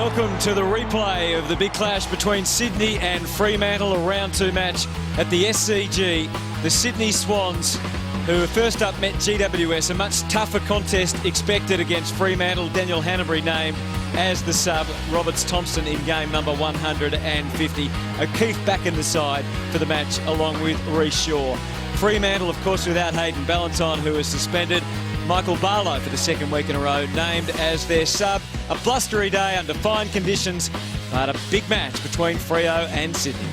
welcome to the replay of the big clash between Sydney and Fremantle, a round 2 match at the SCG. The Sydney Swans, who first up met GWS, a much tougher contest expected against Fremantle. Daniel Hanbury named as the sub, Roberts Thompson in game number 150. O'Keefe back in the side for the match along with Reece Shaw. Fremantle, of course, without Hayden Ballantyne, who is suspended. Michael Barlow for the second week in a row named as their sub. A blustery day under fine conditions, but a big match between Freo and Sydney.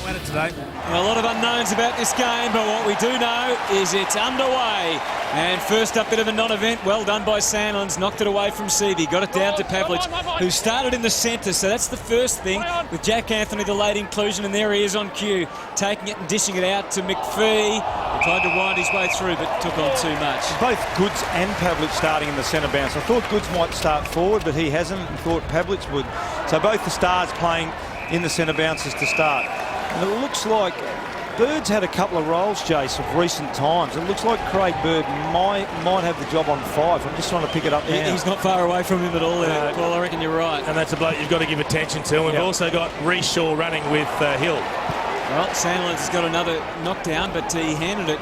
Win it today. A lot of unknowns about this game, but what we do know is it's underway. And first up, bit of a non-event. Well done by Sandlands. Knocked it away from Seavey. Got it down to Pavlich, who started in the centre. So that's the first thing. With Jack Anthony, the late inclusion, and there he is on cue. Taking it and dishing it out to McPhee. He tried to wind his way through, but took on too much. Both Goods and Pavlich starting in the centre bounce. I thought Goods might start forward, but he hasn't, and thought Pavlich would. So both the stars playing in the centre bounces to start. And it looks like Bird's had a couple of rolls, Jace, of recent times. It looks like Craig Bird might have the job on 5. I'm just trying to pick it up now. He's not far away from him at all there, Paul. I reckon you're right. And that's a bloke you've got to give attention to. We've also got Reece Shaw running with Hill. Well, Sandlands has got another knockdown, but he handed it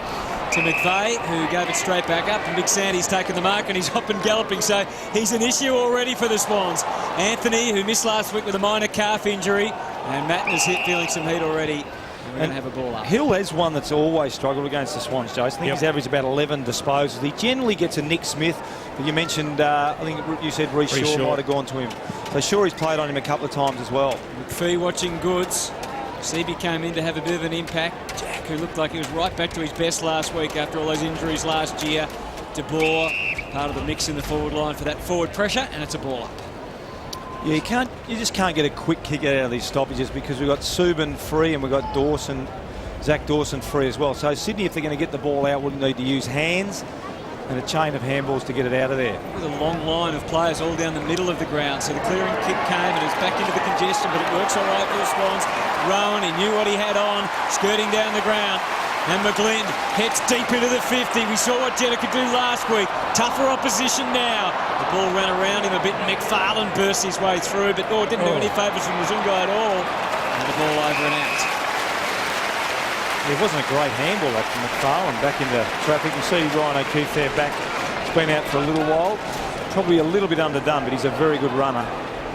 to McVeigh, who gave it straight back up. And Big Sandy's taken the mark, and he's up and galloping. So he's an issue already for the Swans. Anthony, who missed last week with a minor calf injury, and Matten's feeling some heat already. We're going to have a ball up. Hill has one that's always struggled against the Swans, Joe. I think he's averaged about 11 disposals. He generally gets a Nick Smith, but you mentioned, I think you said Reece Shaw might have gone to him. So sure, he's played on him a couple of times as well. McPhee watching Goods. Seabee came in to have a bit of an impact. Jack, who looked like he was right back to his best last week after all those injuries last year. De Boer, part of the mix in the forward line for that forward pressure, and it's a baller. Yeah, you just can't get a quick kick out of these stoppages because we've got Subin free and we've got Dawson, Zach Dawson free as well. So Sydney, if they're going to get the ball out, wouldn't need to use hands and a chain of handballs to get it out of there. With a long line of players all down the middle of the ground. So the clearing kick came and it's back into the congestion, but it works all right for the Swans. Rowan, he knew what he had on, skirting down the ground. And McGlynn heads deep into the 50. We saw what Jetta could do last week. Tougher opposition now. The ball ran around him a bit. McFarlane burst his way through, but didn't do any favours from Muzunga at all. And the ball over and out. It wasn't a great handball that from McFarlane back into traffic. You see Ryan O'Keefe there back. He's been out for a little while. Probably a little bit underdone, but he's a very good runner.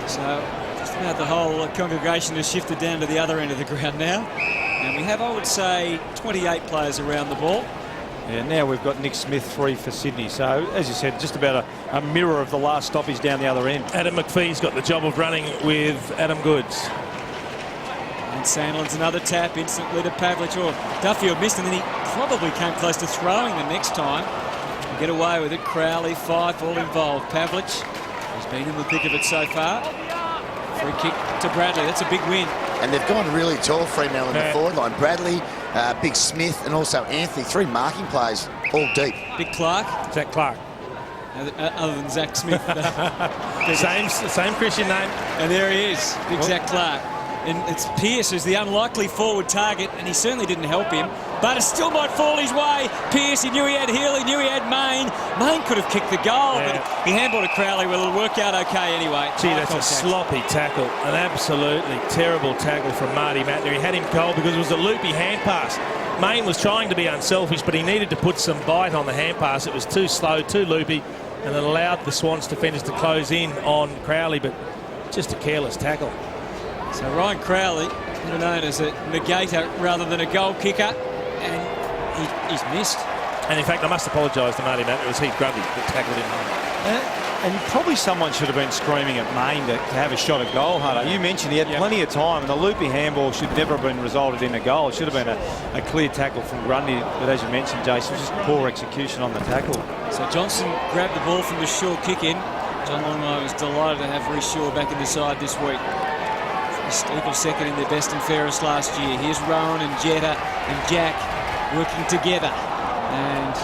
So just about the whole congregation has shifted down to the other end of the ground now. And we have, I would say, 28 players around the ball. Yeah, now we've got Nick Smith free for Sydney. So, as you said, just about a mirror of the last stoppage down the other end. Adam McPhee's got the job of running with Adam Goods. And Sandlands another tap instantly to Pavlich. Duffield missed, and then he probably came close to throwing the next time. We'll get away with it. Crowley, Fife, all involved. Pavlich has been in the thick of it so far. Free kick to Bradley. That's a big win. And they've gone really tall, Fremantle, in the forward line. Bradley, Big Smith, and also Anthony. 3 marking plays, all deep. Big Clark. Zach Clark. Other than Zach Smith. Same Christian name. And there he is, Big Zach Clark. And it's Pearce who's the unlikely forward target, and he certainly didn't help him. But it still might fall his way. Pearce, he knew he had Hill, he knew he had Main. Main could have kicked the goal, but he handballed to Crowley. Well, it'll work out okay anyway. Gee, that's a sloppy tackle. An absolutely terrible tackle from Marty Mattner. He had him cold because it was a loopy hand pass. Main was trying to be unselfish, but he needed to put some bite on the hand pass. It was too slow, too loopy, and it allowed the Swans defenders to close in on Crowley, but just a careless tackle. So Ryan Crowley, better known as a negator rather than a goal kicker, and he's missed. And in fact, I must apologise to Marty Mattner. It was Heath Grundy that tackled him home. And probably someone should have been screaming at Main to have a shot at goal, Hunter. You mentioned he had plenty of time, and the loopy handball should never have been resulted in a goal. It should have been a clear tackle from Grundy, but as you mentioned, Jason, it was just poor execution on the tackle. So Johnson grabbed the ball from the Shaw kick-in. John Longmire was delighted to have Reece Shaw back in the side this week. Equal second in their best and fairest last year. Here's Rowan and Jetta and Jack working together. And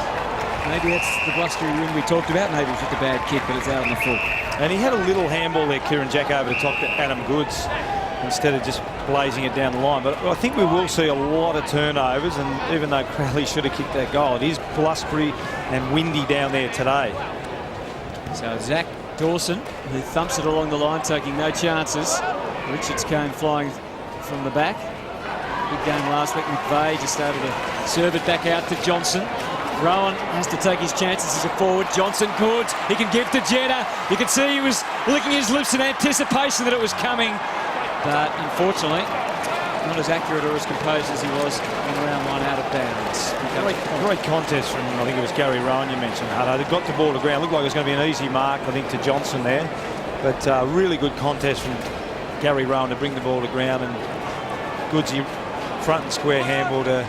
maybe that's the blustery win we talked about. Maybe it's just a bad kick, but it's out on the full. And he had a little handball there, Kieran Jack, over the top to Adam Goods instead of just blazing it down the line. But I think we will see a lot of turnovers, and even though Crowley should have kicked that goal, it is blustery and windy down there today. So Zach Dawson, who thumps it along the line, taking no chances. Richards came flying from the back. Big game last week. McVeigh just started to serve it back out to Johnson. Rowan has to take his chances as a forward. Johnson could. He can give to Jetta. You can see he was licking his lips in anticipation that it was coming. But unfortunately, not as accurate or as composed as he was in round one out of bounds. Great contest from, I think it was Gary Rowan you mentioned, Hutto. They got the ball to ground. Looked like it was going to be an easy mark, I think, to Johnson there. But really good contest from Gary Rowan to bring the ball to ground, and Goodsy front and square handball to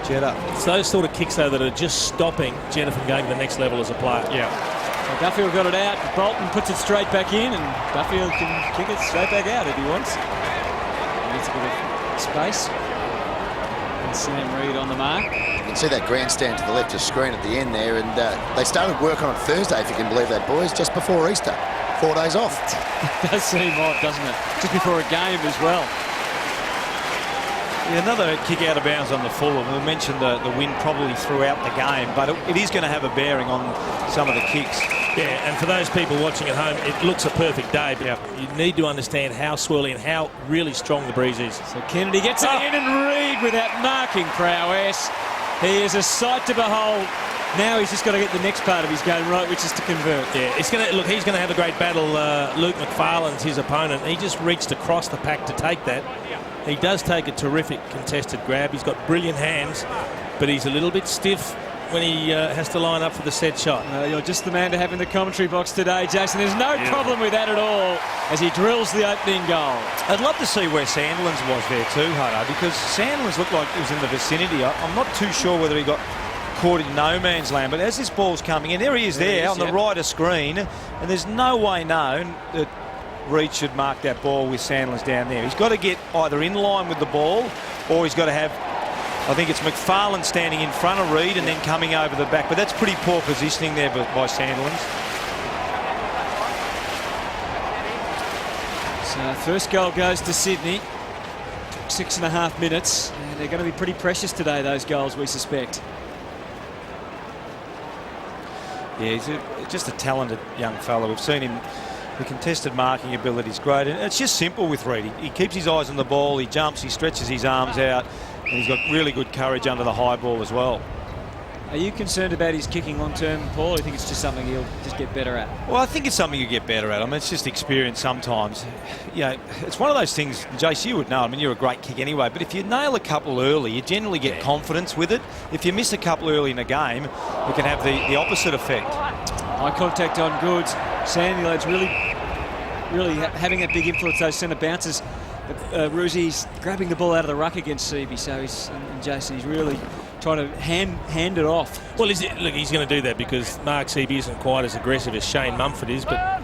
Jetta. It's those sort of kicks, though, that are just stopping Jetta from going to the next level as a player. Yeah. So Duffield got it out. Bolton puts it straight back in, and Duffield can kick it straight back out if he wants. He gets a bit of space. And Sam Reid on the mark. You can see that grandstand to the left of screen at the end there, and they started work on it Thursday, if you can believe that, boys, just before Easter. 4 days off. It does seem odd, doesn't it? Just before a game as well. Yeah, another kick out of bounds on the full. We mentioned the wind probably throughout the game, but it is going to have a bearing on some of the kicks. Yeah, and for those people watching at home, it looks a perfect day, but you need to understand how swirly and how really strong the breeze is. So Kennedy gets it in, and Reid with that marking prowess. He is a sight to behold. Now he's just got to get the next part of his game right, which is to convert. Yeah, he's going to have a great battle. Luke McFarlane's his opponent. He just reached across the pack to take that. He does take a terrific contested grab. He's got brilliant hands, but he's a little bit stiff when he has to line up for the set shot. You're just the man to have in the commentary box today, Jason. There's no problem with that at all as he drills the opening goal. I'd love to see where Sandlands was there too, Hutto, because Sandlands looked like he was in the vicinity. I'm not too sure whether he got caught in no man's land, but as this ball's coming in, there he is there on the right of screen, and there's no way known that Reid should mark that ball with Sandlands down there. He's got to get either in line with the ball, or he's got to have, I think it's McFarlane standing in front of Reid and then coming over the back, but that's pretty poor positioning there by Sandlands. So first goal goes to Sydney. Took 6.5 minutes, and they're going to be pretty precious today, those goals, we suspect. Yeah, he's just a talented young fellow. We've seen him, the contested marking ability is great. And it's just simple with Reid. He keeps his eyes on the ball, he jumps, he stretches his arms out, and he's got really good courage under the high ball as well. Are you concerned about his kicking long term, Paul? Or do you think it's just something he'll just get better at? Well, I think it's something you get better at. I mean, it's just experience sometimes. You know, it's one of those things, Jace, you would know. I mean, you're a great kick anyway, but if you nail a couple early, you generally get confidence with it. If you miss a couple early in a game, it can have the opposite effect. Eye contact on Goods. Sandy Lade's really having that big influence, those centre bounces. Ruzi's grabbing the ball out of the ruck against Seaby, so and Jason, he's really trying to hand it off. Well, he's going to do that because Mark Seaby isn't quite as aggressive as Shane Mumford is, but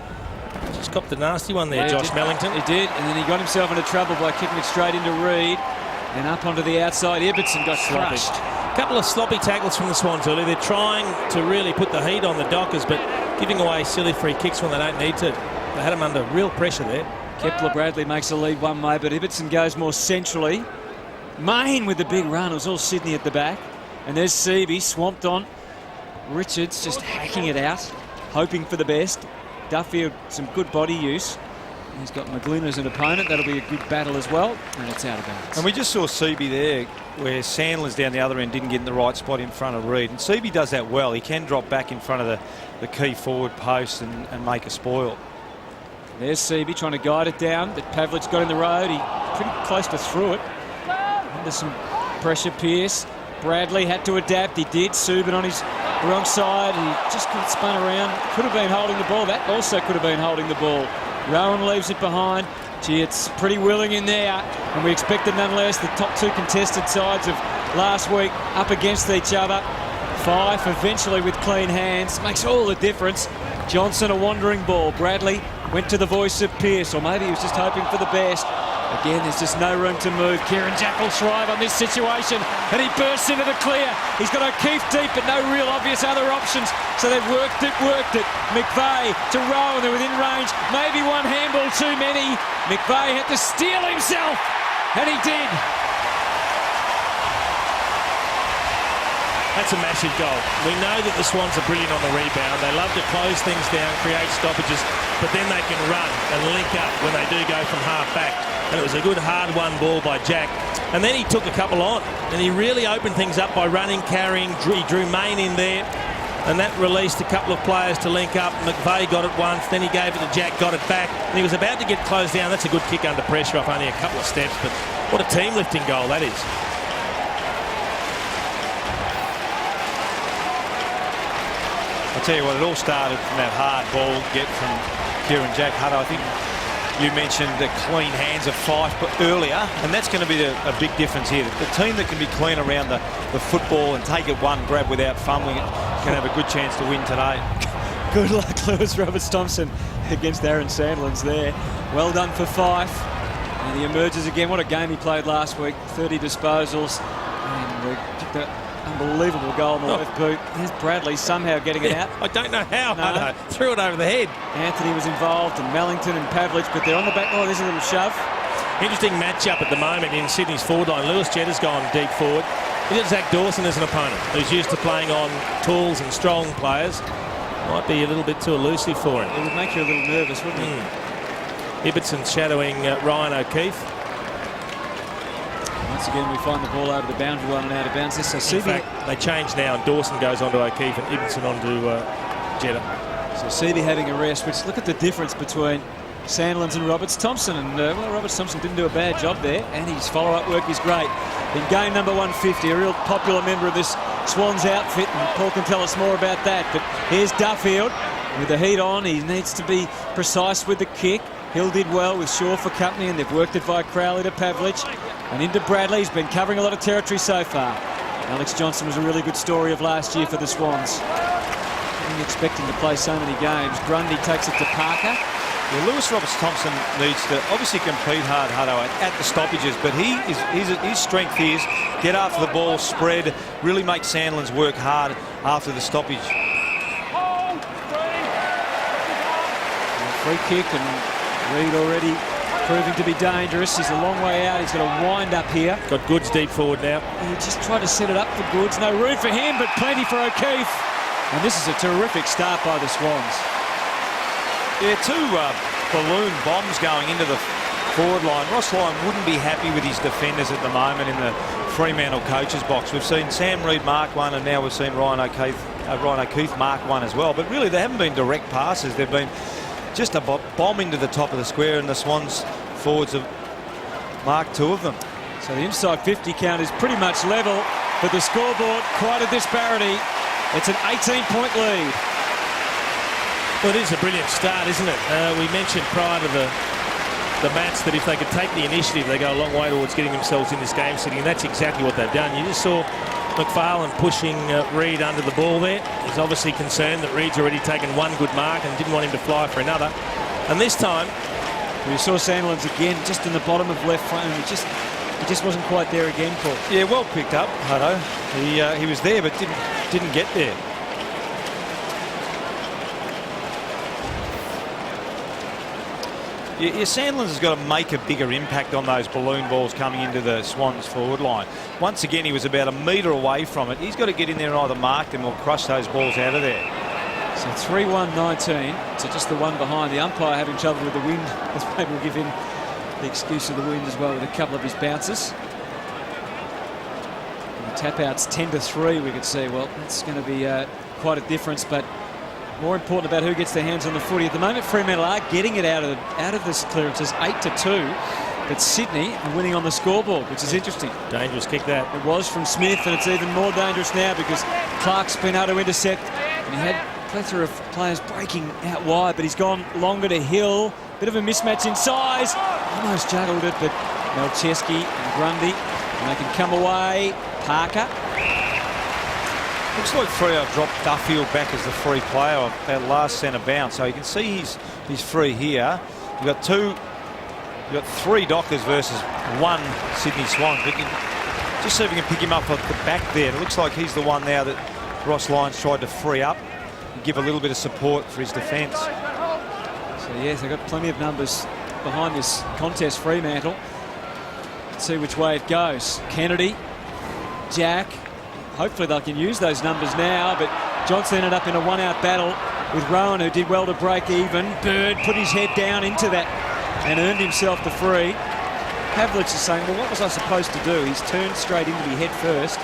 just copped a nasty one there, Josh Mellington. He did, and then he got himself into trouble by kicking it straight into Reid, and up onto the outside. Ibbotson got crushed. A couple of sloppy tackles from the Swans early. They're trying to really put the heat on the Dockers, but giving away silly free kicks when they don't need to. They had him under real pressure there. Kepler-Bradley makes a lead one way, but Ibbotson goes more centrally. Main with the big run. It was all Sydney at the back. And there's Seaby swamped on. Richards just hacking it out, hoping for the best. Duffield, some good body use. He's got McGlynn as an opponent. That'll be a good battle as well. And it's out of bounds. And we just saw Seaby there where Sandler's down the other end didn't get in the right spot in front of Reid. And Seaby does that well. He can drop back in front of the key forward post and make a spoil. There's Seaby trying to guide it down, but Pavlich got in the road. He pretty close to through it. Under some pressure, Pearce. Bradley had to adapt. He did. Subin on his wrong side. He just couldn't spun around. Could have been holding the ball. That also could have been holding the ball. Rowan leaves it behind. Gee, it's pretty willing in there. And we expected nonetheless the top two contested sides of last week up against each other. Fife eventually with clean hands. Makes all the difference. Johnson a wandering ball. Bradley went to the voice of Pearce, or maybe he was just hoping for the best. Again, there's just no room to move. Kieran Jack will thrive on this situation, and he bursts into the clear. He's got O'Keefe deep, but no real obvious other options. So they've worked it. McVeigh to Rowan, they're within range. Maybe one handball too many. McVeigh had to steal himself, and he did. That's a massive goal. We know that the Swans are brilliant on the rebound. They love to close things down, create stoppages, but then they can run and link up when they do go from half back. And it was a good hard-won ball by Jack. And then he took a couple on, and he really opened things up by running, carrying. He drew Main in there, and that released a couple of players to link up. McVeigh got it once, then he gave it to Jack, got it back, and he was about to get closed down. That's a good kick under pressure off only a couple of steps, but what a team-lifting goal that is. I'll tell you what, it all started from that hard ball get from Kieran Jack Hutto. I think you mentioned the clean hands of Fife earlier, and that's going to be a big difference here. The team that can be clean around the football and take it one grab without fumbling it can have a good chance to win today. Good luck, Lewis Roberts-Thompson, against Aaron Sandlands there. Well done for Fife. And he emerges again. What a game he played last week. 30 disposals. And the unbelievable goal on the left boot. Here's Bradley somehow getting it out. I don't know how. No. Threw it over the head. Anthony was involved, and Mellington and Pavlich, but they're on the back. Oh, there's a little shove. Interesting matchup at the moment in Sydney's forward line. Lewis Jetta's gone deep forward. He's got Zach Dawson as an opponent, who's used to playing on tools and strong players. Might be a little bit too elusive for him. It would make you a little nervous, wouldn't it? Ibbotson shadowing Ryan O'Keefe. Once again, we find the ball over the boundary line and out of bounds. So In fact, they change now, and Dawson goes on to O'Keefe and Ibbotson on to Jetta. So Seavey having a rest, which look at the difference between Sandlands and Roberts-Thompson. And well, Roberts-Thompson didn't do a bad job there, and his follow-up work is great. In game number 150, a real popular member of this Swans outfit, and Paul can tell us more about that. But here's Duffield with the heat on. He needs to be precise with the kick. Hill did well with Shaw for company, and they've worked it via Crowley to Pavlich. And into Bradley. He's been covering a lot of territory so far. Alex Johnson was a really good story of last year for the Swans. Expecting to play so many games. Grundy takes it to Parker. Yeah, Lewis Roberts-Thompson needs to obviously compete hard, Hutto, at the stoppages, but his strength is get after the ball, spread, really make Sandlands work hard after the stoppage. Free kick, and Reid already proving to be dangerous. He's a long way out. He's got to wind up here. Got Goods deep forward now. He just tried to set it up for Goods. No room for him, but plenty for O'Keefe. And this is a terrific start by the Swans. Yeah, two balloon bombs going into the forward line. Ross Lyon wouldn't be happy with his defenders at the moment in the Fremantle coaches box. We've seen Sam Reid mark one, and now we've seen Ryan O'Keefe mark one as well. But really, they haven't been direct passes. They've been just a bomb into the top of the square, and the Swans forwards have marked two of them. So the inside 50 count is pretty much level, but the scoreboard, quite a disparity. It's an 18-point lead. Well, it is a brilliant start, isn't it? We mentioned prior to the match that if they could take the initiative, they go a long way towards getting themselves in this game sitting, and that's exactly what they've done. You just saw McFarlane pushing Reid under the ball there. He's obviously concerned that Reid's already taken one good mark and didn't want him to fly for another. And this time, we saw Sandlands again just in the bottom of left front, and he just wasn't quite there again, Paul. Yeah, well picked up, Hutto. He was there, but didn't get there. Yeah, Sandlands has got to make a bigger impact on those balloon balls coming into the Swans forward line. Once again, he was about a metre away from it. He's got to get in there and either mark them or crush those balls out of there. So 3-1-19 to just the one behind. The umpire having trouble with the wind. Maybe we'll give him the excuse of the wind as well with a couple of his bounces. And the tap outs 10-3, we could see. Well, that's going to be quite a difference, but more important about who gets their hands on the footy. At the moment, Fremantle are getting it out of this clearances, 8-2. But Sydney are winning on the scoreboard, which is interesting. dangerous kick that. It was from Smith, and it's even more dangerous now because Clark's been able to intercept. And he had a plethora of players breaking out wide, but he's gone longer to Hill. Bit of a mismatch in size. Almost juggled it, but Malcheski and Grundy, and they can come away. Parker. Looks like Freo dropped Duffield back as the free player of that last centre bounce. So you can see he's free here. You've got three Dockers versus one Sydney Swans. But just see if we can pick him up off the back there. It looks like he's the one now that Ross Lyons tried to free up and give a little bit of support for his defence. So yes, they've got plenty of numbers behind this contest, Fremantle. Let's see which way it goes. Kennedy, Jack, hopefully they can use those numbers now, but Johnson ended up in a one-out battle with Rowan, who did well to break even. Bird put his head down into that and earned himself the free. Pavlich is saying, well, what was I supposed to do? He's turned straight into me head first.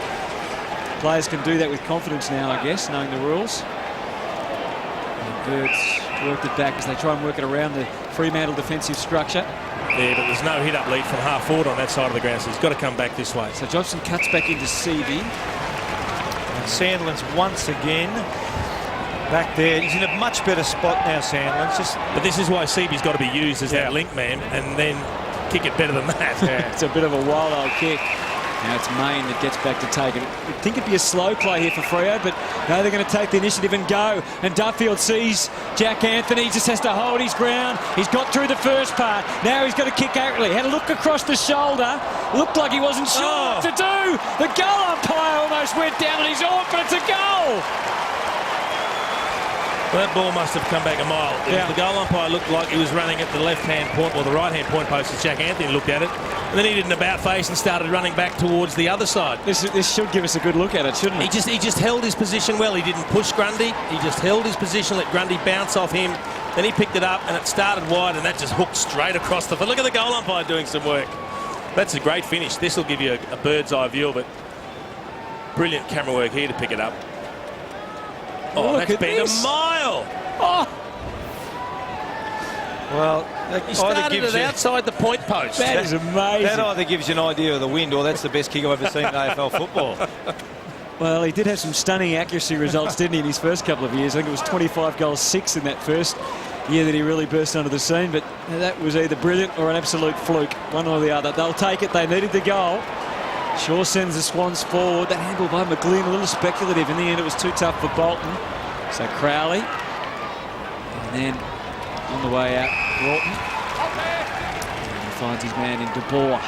Players can do that with confidence now, I guess, knowing the rules. And Bird's worked it back as they try and work it around the Fremantle defensive structure. Yeah, but there's no hit-up lead from half forward on that side of the ground, so he's got to come back this way. So Johnson cuts back into Seavey. And Sandlin's once again back there. He's in a much better spot now, Sandlin's. But this is why Seavey's got to be used as that link man, and then kick it better than that. Yeah, it's a bit of a wild old kick. Now it's Main that gets back to take it. You'd think it'd be a slow play here for Freo, but no, they're going to take the initiative and go. And Duffield sees Jack Anthony, just has to hold his ground. He's got through the first part. Now he's got to kick accurately. Had a look across the shoulder. Looked like he wasn't sure what to do. The goal umpire almost went down on his off, but it's a goal. Well, that ball must have come back a mile. Yeah. The goal umpire looked like he was running at the left-hand point, or the right-hand point post as Jack Anthony looked at it. And then he did an about-face and started running back towards the other side. This should give us a good look at it, shouldn't it? He just held his position well. He didn't push Grundy. He just held his position, let Grundy bounce off him. Then he picked it up, and it started wide, and that just hooked straight across the field. Look at the goal umpire doing some work. That's a great finish. This will give you a bird's-eye view of it. Brilliant camera work here to pick it up. Oh, that's been a mile. Oh. Well, he started it outside the point post. That is amazing. That either gives you an idea of the wind, or that's the best kick I've ever seen in AFL football. Well, he did have some stunning accuracy results, didn't he, in his first couple of years? I think it was 25 goals, 6 in that first year that he really burst onto the scene. But that was either brilliant or an absolute fluke, one or the other. They'll take it. They needed the goal. Shaw sends the Swans forward. That handball by McGlynn, a little speculative. In the end, it was too tough for Bolton. So Crowley. And then on the way out, Broughton. And he finds his man in De Boer.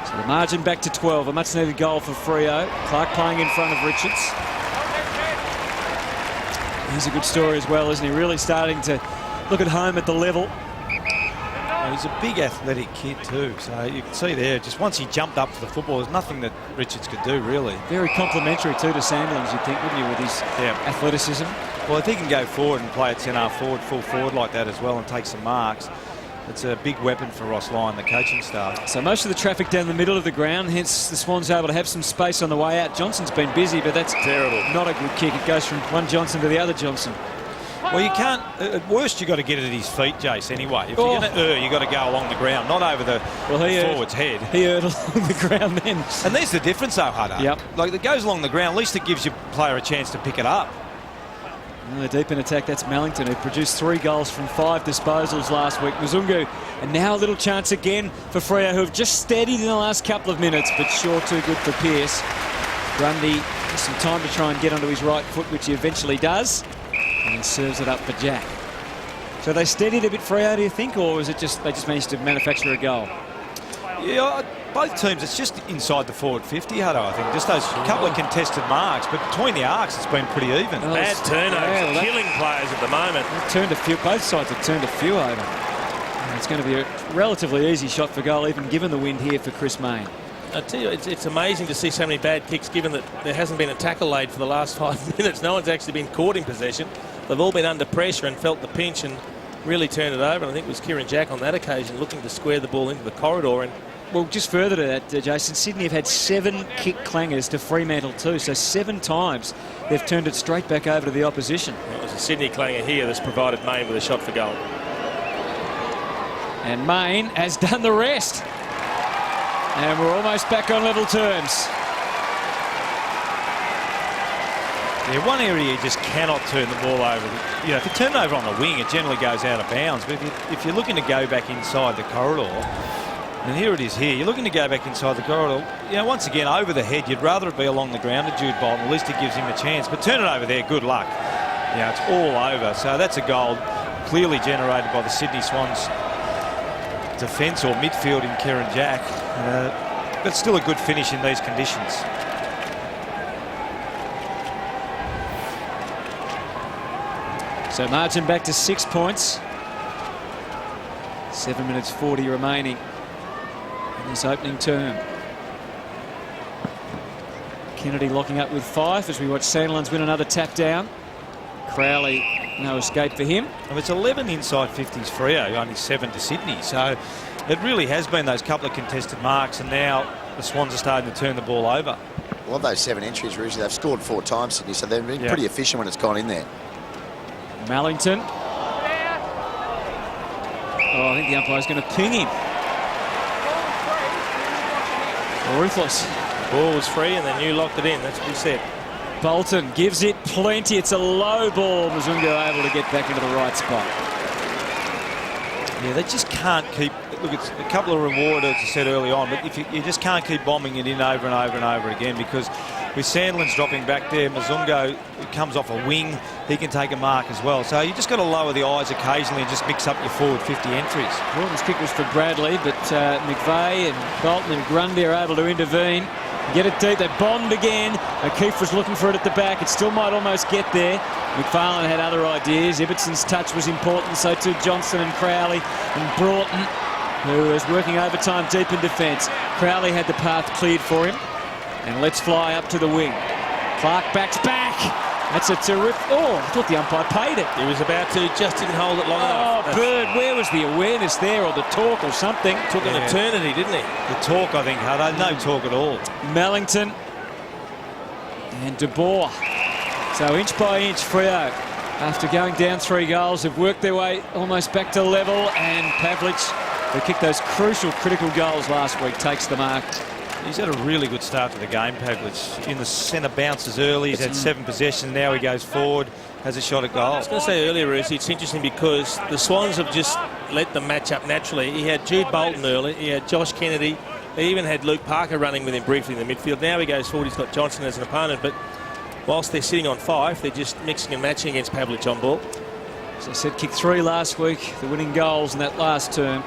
So the margin back to 12. A much needed goal for Freo. Clark playing in front of Richards. He's a good story as well, isn't he? Really starting to look at home at the level. He's a big athletic kid too, so you can see there, just once he jumped up for the football, there's nothing that Richards could do, really. Very complimentary too to Sandlins, you'd think, wouldn't you, with his athleticism? Well, if he can go forward and play at centre forward, full forward like that as well and take some marks, it's a big weapon for Ross Lyon, the coaching staff. So most of the traffic down the middle of the ground, hence the Swans able to have some space on the way out. Johnson's been busy, but that's terrible. Not a good kick. It goes from one Johnson to the other Johnson. Well, you can't. At worst, you've got to get it at his feet, Jace, anyway. If you're going to err, you've got to go along the ground, not over the forward's head. He erred along the ground then. And there's the difference, though, Hudder. Yep. Like, it goes along the ground, at least it gives your player a chance to pick it up. Deep in attack, that's Mellington, who produced 3 goals from 5 disposals last week. Mzungu, and now a little chance again for Freo, who have just steadied in the last couple of minutes, but sure too good for Pearce. Grundy has some time to try and get onto his right foot, which he eventually does. And he serves it up for Jack. So they steadied a bit Freo, do you think, or was it just they just managed to manufacture a goal? Yeah, both teams, it's just inside the forward 50, Hutto, I think. Just those couple of contested marks, but between the arcs, it's been pretty even. Well, bad turnovers, killing players at the moment. Turned a few, both sides have turned a few over. And it's going to be a relatively easy shot for goal, even given the wind here for Chris Mayne. I tell you, it's amazing to see so many bad kicks, given that there hasn't been a tackle laid for the last 5 minutes. No one's actually been caught in possession. They've all been under pressure and felt the pinch and really turned it over. And I think it was Kieran Jack on that occasion looking to square the ball into the corridor. And well, just further to that, Jason, Sydney have had 7 kick clangers to Fremantle too, so 7 times they've turned it straight back over to the opposition. Well, it was a Sydney clanger here that's provided Mayne with a shot for goal. And Mayne has done the rest. And we're almost back on level terms. Yeah, one area you just cannot turn the ball over. You know, if you turn it over on the wing, it generally goes out of bounds. But if you're looking to go back inside the corridor, and here it is here, you're looking to go back inside the corridor, you know, once again, over the head, you'd rather it be along the ground to Jude Bolton. At least it gives him a chance. But turn it over there, good luck. Yeah, it's all over. So that's a goal clearly generated by the Sydney Swans defence or midfield in Kieran Jack. But still a good finish in these conditions. So margin back to 6 points. 7 minutes 40 remaining in this opening term. Kennedy locking up with 5 as we watch Sandilands win another tap down. Crowley, no escape for him. Well, it's 11 inside 50s Freo, only 7 to Sydney. So it really has been those couple of contested marks, and now the Swans are starting to turn the ball over. Well, of those 7 entries, Rouge, they've scored 4 times, Sydney, so they've been pretty efficient when it's gone in there. Mallington. Oh, I think the umpire's going to ping him. Ruthless. Ball was free and then you locked it in. That's what he said. Bolton gives it plenty. It's a low ball. Mazunga able to get back into the right spot. Yeah, they just can't keep... Look, it's a couple of rewarders, I said early on, but if you just can't keep bombing it in over and over and over again, because with Sandilands dropping back there, Mazunga comes off a wing, he can take a mark as well. So you just got to lower the eyes occasionally and just mix up your forward 50 entries. Walton's kick was for Bradley, but McVeigh and Bolton and Grundy are able to intervene. Get it deep, they bond again. O'Keefe was looking for it at the back. It still might almost get there. McFarlane had other ideas. Ibbetson's touch was important, so too Johnson and Crowley and Broughton, who was working overtime deep in defence. Crowley had the path cleared for him. And let's fly up to the wing. Clark backs back. That's a terrific... Oh, I thought the umpire paid it. He was about to, just didn't hold it long enough. Oh, Bird, where was the awareness there, or the talk or something? Took an eternity, didn't he? The talk, I think, Hutto. No talk at all. Mallington and De Boer. So inch by inch, Freo, after going down 3 goals, have worked their way almost back to level, and Pavlich, who kicked those crucial, critical goals last week, takes the mark. He's had a really good start to the game, Pavlich. In the centre bounces early. He's had 7 possessions. Now he goes forward, has a shot at goal. I was going to say earlier, Rusi, it's interesting because the Swans have just let them match up naturally. He had Jude Bolton early. He had Josh Kennedy. He even had Luke Parker running with him briefly in the midfield. Now he goes forward. He's got Johnson as an opponent. But whilst they're sitting on 5, they're just mixing and matching against Pavlich on ball. As I said, kicked 3 last week. The winning goals in that last term.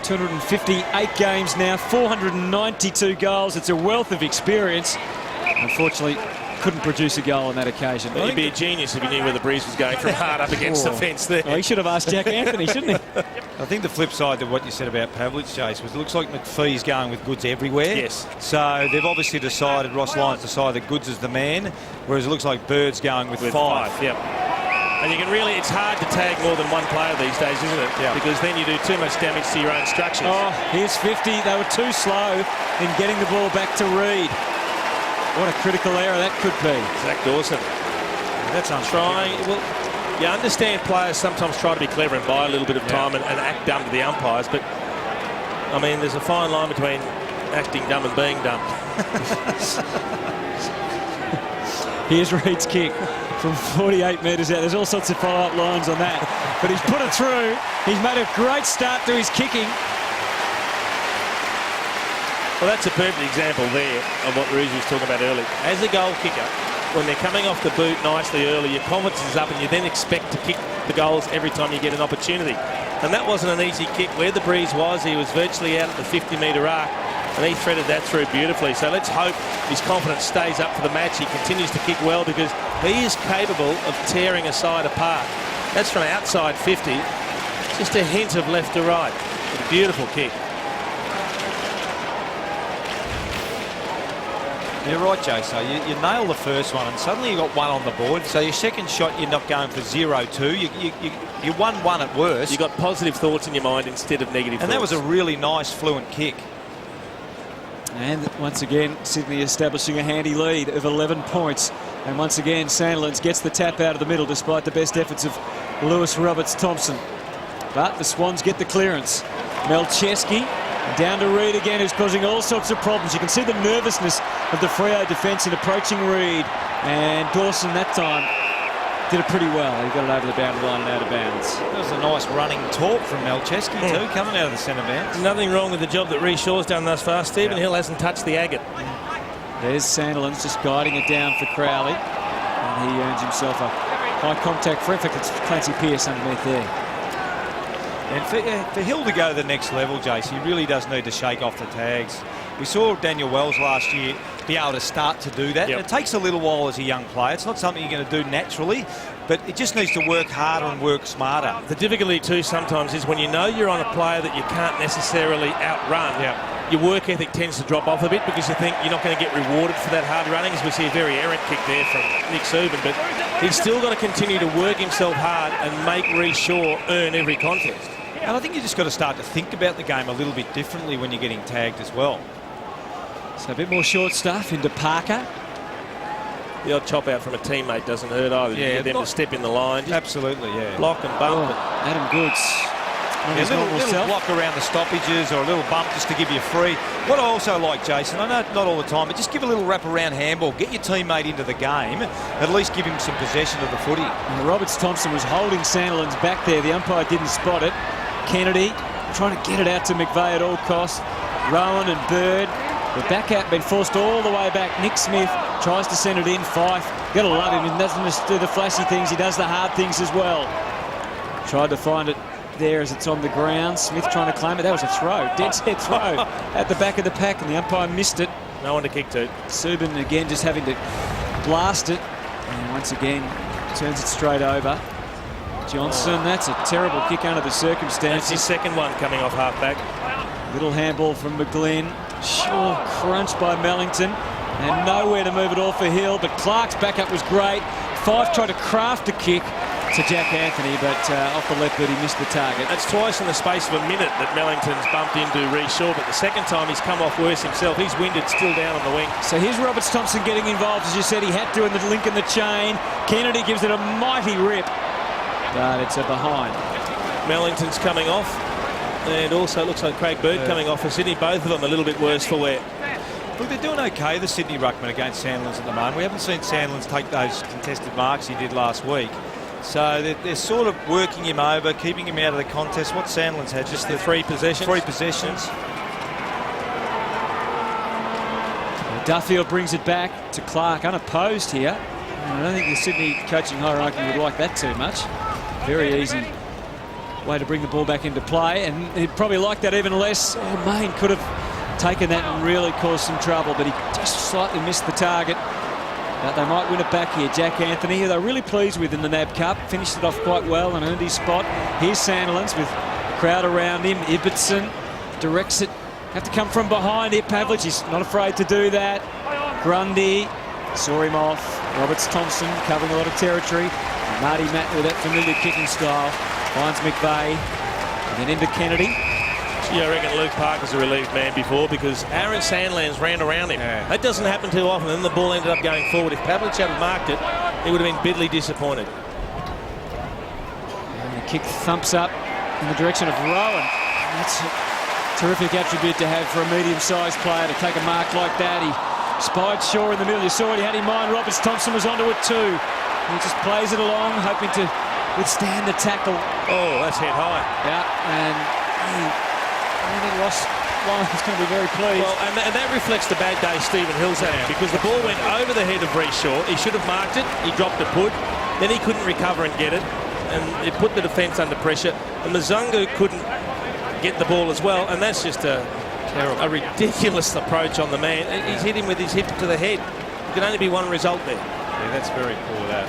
258 games now, 492 goals. It's a wealth of experience. Unfortunately, couldn't produce a goal on that occasion. Well, he'd be a genius if he knew where the breeze was going from hard up against the fence there. Oh, he should have asked Jack Anthony, shouldn't he? I think the flip side to what you said about Pavlich, Chase, was it looks like McPhee's going with Goods everywhere. Yes. So they've obviously decided, Ross Lyons decided that Goods is the man, whereas it looks like Bird's going with 5. Yep. And you can really, it's hard to tag more than one player these days, isn't it? Yeah. Because then you do too much damage to your own structures. Oh, here's 50. They were too slow in getting the ball back to Reid. What a critical error that could be. Zach Dawson. That's Trying, well, you understand players sometimes try to be clever and buy a little bit of time and act dumb to the umpires, but, I mean, there's a fine line between acting dumb and being dumb. Here's Reid's kick from 48 metres out. There's all sorts of follow-up lines on that. But he's put it through. He's made a great start to his kicking. Well, that's a perfect example there of what Rouge was talking about earlier. As a goal kicker, when they're coming off the boot nicely early, your confidence is up and you then expect to kick the goals every time you get an opportunity. And that wasn't an easy kick. Where the breeze was, he was virtually out at the 50-metre arc, and he threaded that through beautifully. So let's hope his confidence stays up for the match. He continues to kick well because he is capable of tearing a side apart. That's from outside 50. Just a hint of left to right. A beautiful kick. You're right, Jay. So you nail the first one, and suddenly you got 1 on the board. So your second shot, you're not going for 0-2. You won 1 at worst. You got positive thoughts in your mind instead of negative and thoughts. That was a really nice, fluent kick. And once again, Sydney establishing a handy lead of 11 points. And once again, Sandilands gets the tap out of the middle despite the best efforts of Lewis Roberts-Thompson. But the Swans get the clearance. Melcheski down to Reid again, who's causing all sorts of problems. You can see the nervousness of the Freo defence in approaching Reid. And Dawson that time did it pretty well. He got it over the boundary line and out of bounds. That was a nice running talk from Melcheski too, coming out of the centre bounce. Nothing wrong with the job that Rhys Shaw's done thus far. Stephen Hill hasn't touched the agate. There's Sandilands just guiding it down for Crowley. And he earns himself a high contact free. In fact, it's Clancy Pearce underneath there. And for Hill to go to the next level, Jace, he really does need to shake off the tags. We saw Daniel Wells last year be able to start to do that. Yep. And it takes a little while as a young player. It's not something you're going to do naturally, but it just needs to work harder and work smarter. The difficulty too sometimes is when you know you're on a player that you can't necessarily outrun. Your work ethic tends to drop off a bit because you think you're not going to get rewarded for that hard running, as we see a very errant kick there from Nick Subin, but he's still got to continue to work himself hard and make Rhys Shaw earn every contest. And I think you just got to start to think about the game a little bit differently when you're getting tagged as well. So a bit more short stuff into Parker. The odd chop out from a teammate doesn't hurt either. You get them to step in the line. Just absolutely, yeah. Block and bump. Adam Goods. A little block around the stoppages or a little bump just to give you a free. What I also like, Jason, I know not all the time, but just give a little wrap around handball. Get your teammate into the game. At least give him some possession of the footy. And Roberts-Thompson was holding Sandilands back there. The umpire didn't spot it. Kennedy trying to get it out to McVeigh at all costs. Rowan and Bird. The back out been forced all the way back. Nick Smith tries to send it in. Fife. Got to love him. He doesn't just do the flashy things. He does the hard things as well. Tried to find it there as it's on the ground. Smith trying to claim it. That was a throw. Dead set throw at the back of the pack, and the umpire missed it. No one to kick to. Subin again just having to blast it. And once again turns it straight over. Johnson, that's a terrible kick under the circumstances. That's his second one coming off half-back. Little handball from McGlynn. Sure, crunched by Mellington. And nowhere to move it all for Hill, but Clark's backup was great. Fife tried to craft a kick to Jack Anthony, but off the left boot he missed the target. That's twice in the space of a minute that Mellington's bumped into Rhys Shaw, but the second time he's come off worse himself. He's winded still down on the wing. So here's Roberts-Thompson getting involved, as you said, he had to in the link in the chain. Kennedy gives it a mighty rip, but it's a behind. Mellington's coming off, and also looks like Craig Bird coming off for Sydney. Both of them a little bit worse for wear. Look, they're doing okay, the Sydney ruckman against Sandilands at the moment. We haven't seen Sandilands take those contested marks he did last week. So they're sort of working him over, keeping him out of the contest. What Sandilands had? Just the 3 possessions. 3 possessions. Duffield brings it back to Clark, unopposed here. I don't think the Sydney coaching hierarchy would like that too much. Very easy way to bring the ball back into play, and he'd probably like that even less. Oh, Main could have taken that and really caused some trouble, but he just slightly missed the target. But they might win it back here. Jack Anthony, who they're really pleased with in the NAB Cup, finished it off quite well and earned his spot. Here's Sandilands with a crowd around him. Ibbotson directs it. Have to come from behind here. Pavlich, he's not afraid to do that. Grundy saw him off. Roberts-Thompson covering a lot of territory. And Marty Matt with that familiar kicking style finds McVeigh. And then into Kennedy. Yeah, I reckon Luke Parker's a relieved man before, because Aaron Sandlands ran around him. Yeah. That doesn't happen too often, and the ball ended up going forward. If Pavlich hadn't marked it, he would have been bitterly disappointed. And the kick thumps up in the direction of Rowan. And that's a terrific attribute to have for a medium-sized player to take a mark like that. He spied Shaw in the middle. You saw it, he had in mind. Roberts-Thompson was onto it too. He just plays it along, hoping to withstand the tackle. Oh, that's head high. Yeah, and he lost. Lyon's going to be very pleased. Well, and that reflects the bad day Stephen Hill's had, because the ball went over the head of Rhys Shaw. He should have marked it. He dropped a put. Then he couldn't recover and get it, and it put the defence under pressure. And Mzungu couldn't get the ball as well, and that's just a ridiculous approach on the man. He's hit him with his hip to the head. There can only be one result there. Yeah, that's very poor, that.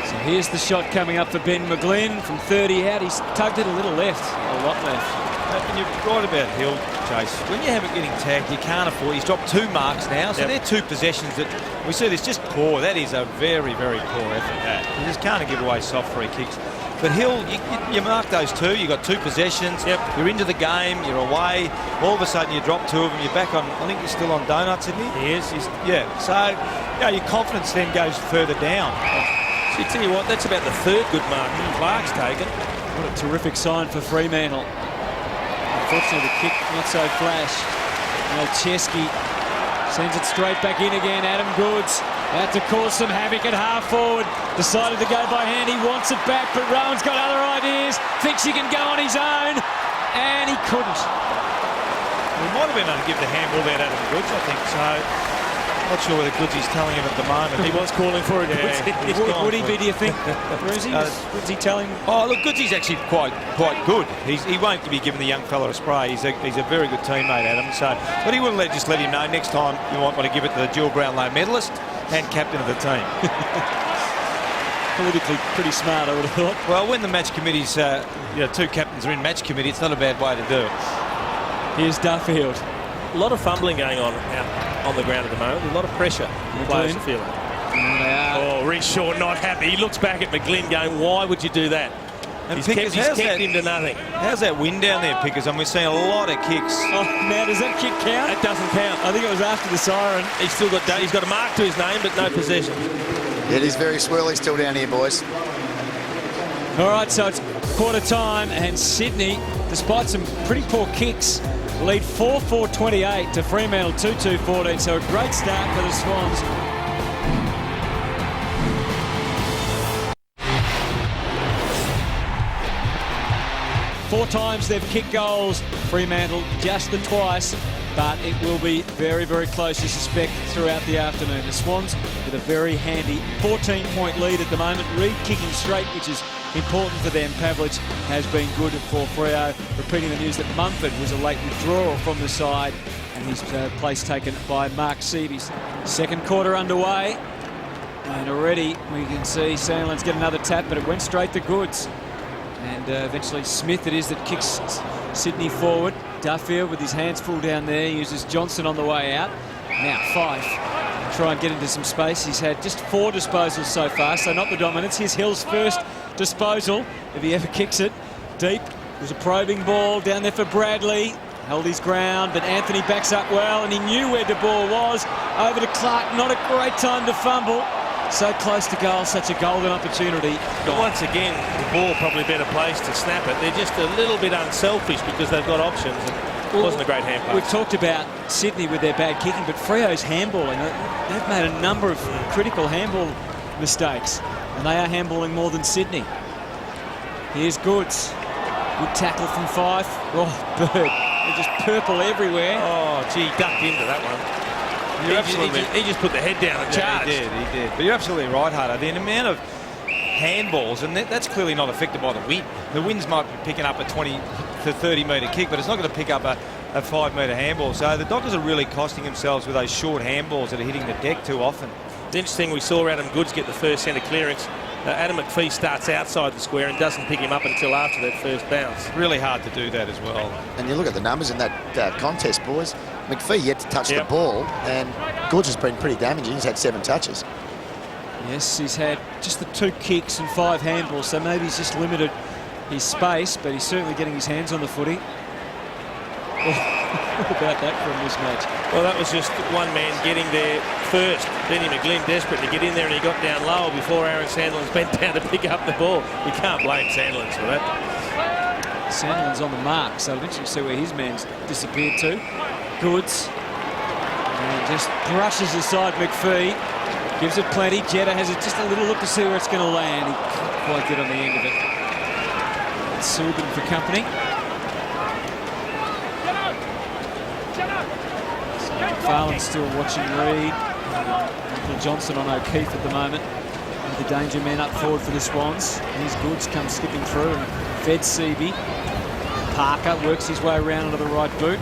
So here's the shot coming up for Ben McGlynn from 30 out. He's tugged it a little left, a lot left. And you're right about Hill, Chase. When you have it getting tagged, you can't afford. He's dropped 2 marks now, so they're 2 possessions that we see. It's just poor. That is a very, very poor effort. That you just can't give away soft free kicks. But Hill, you mark those 2. You got 2 possessions. You're into the game. You're away. All of a sudden, you drop 2 of them. You're back on. I think you're still on donuts, isn't he? He is. Yeah. So, your confidence then goes further down. So you tell you what, that's about the 3rd good mark Clark's taken. What a terrific sign for Fremantle. Unfortunately, the kick not so flash. Chesky sends it straight back in again. Adam Goods out to cause some havoc at half forward. Decided to go by hand. He wants it back, but Rowan's got other ideas. Thinks he can go on his own, and he couldn't. He might have been able to give the handball there to Adam Goods, I think. So Not sure whether Goodsy's telling him at the moment. He was calling for it. Would he be, do you think? Would he tell him? Oh, look, Goodsy's actually quite good. He won't be giving the young fella a spray. He's a very good teammate, Adam. So, but he wouldn't just let him know next time you might want to give it to the dual Brownlow medalist and captain of the team. Politically pretty smart, I would have thought. Well, when the match committee's, two captains are in match committee, it's not a bad way to do it. Here's Duffield. A lot of fumbling going on out on the ground at the moment. A lot of pressure. The players are feeling. Oh, Rich Shaw not happy. He looks back at McGlynn going, why would you do that? And He's Pickers, kept him to nothing. How's that wind down there, Pickers? And we're seeing a lot of kicks. Oh, now does that kick count? That doesn't count. I think it was after the siren. He's got a mark to his name, but no possession. It is very swirly still down here, boys. All right, so it's quarter time, and Sydney, despite some pretty poor kicks, lead 4-4-28 to Fremantle 2-2-14. So a great start for the Swans. Four times they've kicked goals. Fremantle just the twice, but it will be very, very close, you suspect, throughout the afternoon. The Swans with a very handy 14-point lead at the moment. Reid kicking straight, which is important for them. Pavlich has been good for Freo, repeating the news that Mumford was a late withdrawal from the side, and his place taken by Mark Seaby's. Second quarter underway, and already we can see Sandland's get another tap, but it went straight to Goods. And eventually Smith it is that kicks Sydney forward. Duffield with his hands full down there, uses Johnson on the way out. Now Fife, try and get into some space. He's had just 4 disposals so far, so not the dominance. Here's Hill's first disposal, if he ever kicks it. Deep, there's a probing ball down there for Bradley. Held his ground, but Anthony backs up well, and he knew where De Boer was. Over to Clark, not a great time to fumble. So close to goal, such a golden opportunity. But once again, the ball probably a better place to snap it. They're just a little bit unselfish because they've got options. It wasn't a great hand pass. We've talked about Sydney with their bad kicking, but Freo's handballing. They've made a number of critical handball mistakes, and they are handballing more than Sydney. Here's Goods. Good tackle from Fife. Oh, Bird. They're just purple everywhere. Oh, gee, ducked into that one. He just put the head down and charged. He did. But you're absolutely right, Harder. The amount of handballs, and that's clearly not affected by the wind. The winds might be picking up a 20 to 30 metre kick, but it's not going to pick up a 5 metre handball. So the Dockers are really costing themselves with those short handballs that are hitting the deck too often. It's interesting, we saw Adam Goods get the first centre clearance. Adam McPhee starts outside the square and doesn't pick him up until after that first bounce. Really hard to do that as well. And you look at the numbers in that contest, boys. McPhee yet to touch the ball, and Goods has been pretty damaging. He's had 7 touches. Yes, he's had just the 2 kicks and 5 handballs, so maybe he's just limited his space, but he's certainly getting his hands on the footy. What about that for a mismatch? Well, that was just one man getting there first. Benny McGlynn desperate to get in there, and he got down low before Aaron Sandland's bent down to pick up the ball. You can't blame Sandland's for that. Sandland's on the mark, so eventually see where his man's disappeared to. Goods. And just brushes aside McPhee. Gives it plenty. Jetta has just a little look to see where it's going to land. He can't quite get on the end of it. It's Subin for company. McFarlane's still watching Reid. Uncle Johnson on O'Keefe at the moment. With the danger men up forward for the Swans. Here's Goods comes skipping through and fed Seaby. Parker works his way around onto the right boot.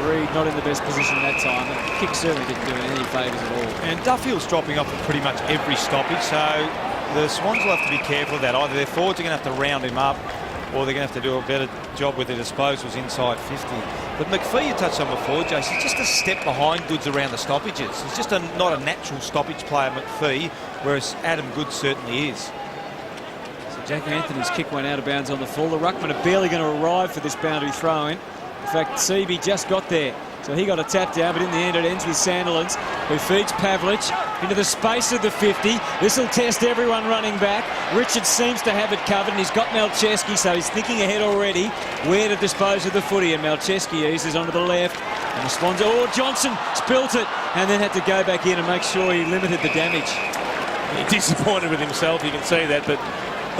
Reid not in the best position that time. The kick certainly didn't do any favours at all. And Duffield's dropping off at pretty much every stoppage, so the Swans will have to be careful of that. Either their forwards are going to have to round him up, or they're going to have to do a better job with their disposals inside 50. But McPhee, you touched on before, Jace, he's just a step behind Goods around the stoppages. He's just not a natural stoppage player, McPhee, whereas Adam Goods certainly is. So Jack Anthony's kick went out of bounds on the full. The ruckmen are barely going to arrive for this boundary throw-in. In fact, Seaby just got there. So he got a tap down, but in the end it ends with Sandilands, who feeds Pavlich into the space of the 50. This will test everyone running back. Richards seems to have it covered, and he's got Malcheski, so he's thinking ahead already where to dispose of the footy. And Malcheski eases onto the left. And the Swans, Johnson spilt it, and then had to go back in and make sure he limited the damage. He's disappointed with himself, you can see that, but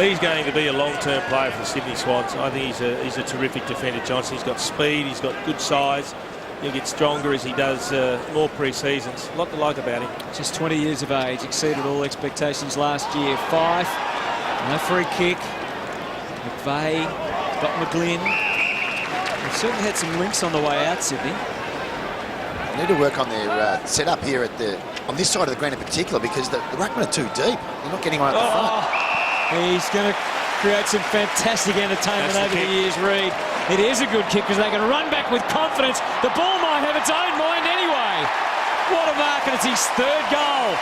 he's going to be a long-term player for the Sydney Swans. I think he's a terrific defender, Johnson. He's got speed, he's got good size. he'll get stronger as he does more pre-seasons. A lot to like about him. Just 20 years of age, exceeded all expectations last year. Fife, no free kick. McVeigh, got McGlynn. They've certainly had some links on the way out, Sydney. They need to work on their setup here on this side of the ground in particular, because the ruckmen are too deep. They're not getting one at the front. He's going to create some fantastic entertainment over the years, Reid. It is a good kick because they can run back with confidence. The ball might have its own mind anyway. What a mark, and it's his third goal.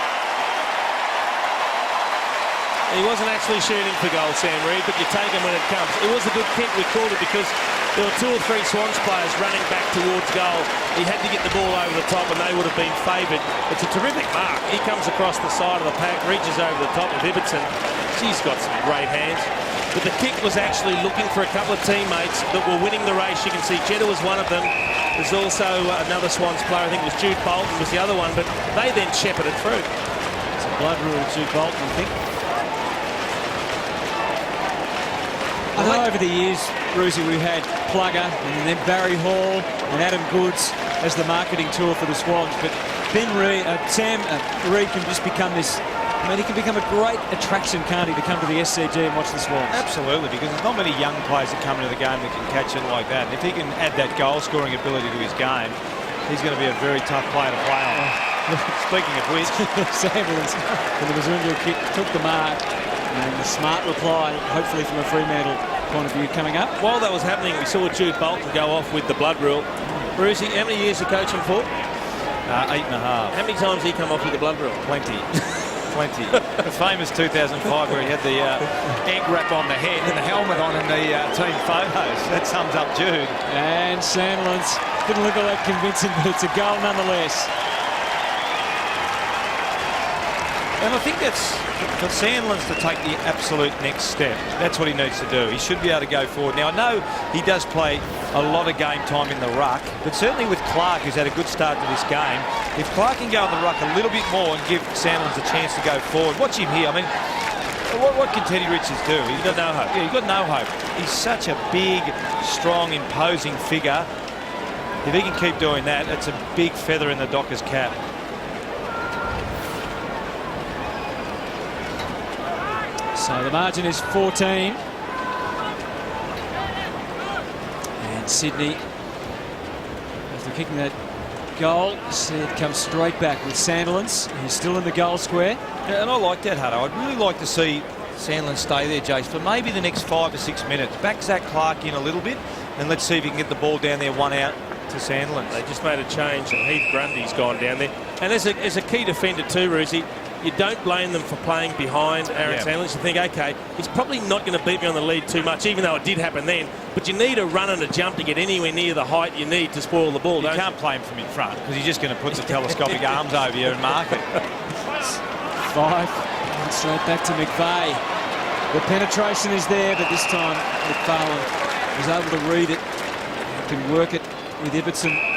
He wasn't actually shooting for goal, Sam Reid, but you take him when it comes. It was a good kick. We called it because there were 2 or 3 Swans players running back towards goal. He had to get the ball over the top and they would have been favoured. It's a terrific mark. He comes across the side of the pack, reaches over the top of Ibbotson. She's got some great hands. But the kick was actually looking for a couple of teammates that were winning the race. You can see Jetta was one of them. There's also another Swans player, I think it was Jude Bolton was the other one, but they then shepherded through. It's a blood rule, Jude Bolton, I think. I know over the years, Brucey, we've had Plugger and then Barry Hall and Adam Goods as the marketing tool for the Swans, but Sam Reid can just become this. I mean, he can become a great attraction, can't he, to come to the SCG and watch the Swans? Absolutely, because there's not many young players that come into the game that can catch it like that. And if he can add that goal-scoring ability to his game, he's going to be a very tough player to play on. Speaking of which, Sanders from the Mazunga kick took the mark, and the smart reply, hopefully from a Fremantle point of view, coming up. While that was happening, we saw Jude Bolton go off with the blood rule. Brucey, how many years you coaching for? 8.5. How many times did he come off with the blood rule? Plenty. Plenty. The famous 2005 where he had the egg wrap on the head and the helmet on in the team photos. That sums up Jude. And Sandlands didn't look all that convincing, but it's a goal nonetheless. And I think that's for Sandlands to take the absolute next step. That's what he needs to do. He should be able to go forward. Now, I know he does play a lot of game time in the ruck, but certainly with Clark, who's had a good start to this game, if Clark can go in the ruck a little bit more and give Sandlands a chance to go forward. Watch him here. I mean, what can Teddy Richards do? He's got no hope. Yeah, he's got no hope. He's such a big, strong, imposing figure. If he can keep doing that, it's a big feather in the Dockers' cap. So the margin is 14. And Sydney, after kicking that goal, it comes straight back with Sandlands. He's still in the goal square. Yeah, and I like that, Hutto. I'd really like to see Sandlands stay there, Jace, for maybe the next 5 to 6 minutes. Back Zach Clark in a little bit, and let's see if he can get the ball down there, one out to Sandlands. They just made a change, and Heath Grundy's gone down there. And as a key defender too, Rosie, you don't blame them for playing behind Aaron Sandlands. You think, OK, he's probably not going to beat me on the lead too much, even though it did happen then. But you need a run and a jump to get anywhere near the height you need to spoil the ball, You can't play him from in front, because he's just going to put the telescopic arms over you and mark it. 5. And straight back to McVeigh. The penetration is there, but this time McFarlane was able to read it. He can work it with Ibbotson.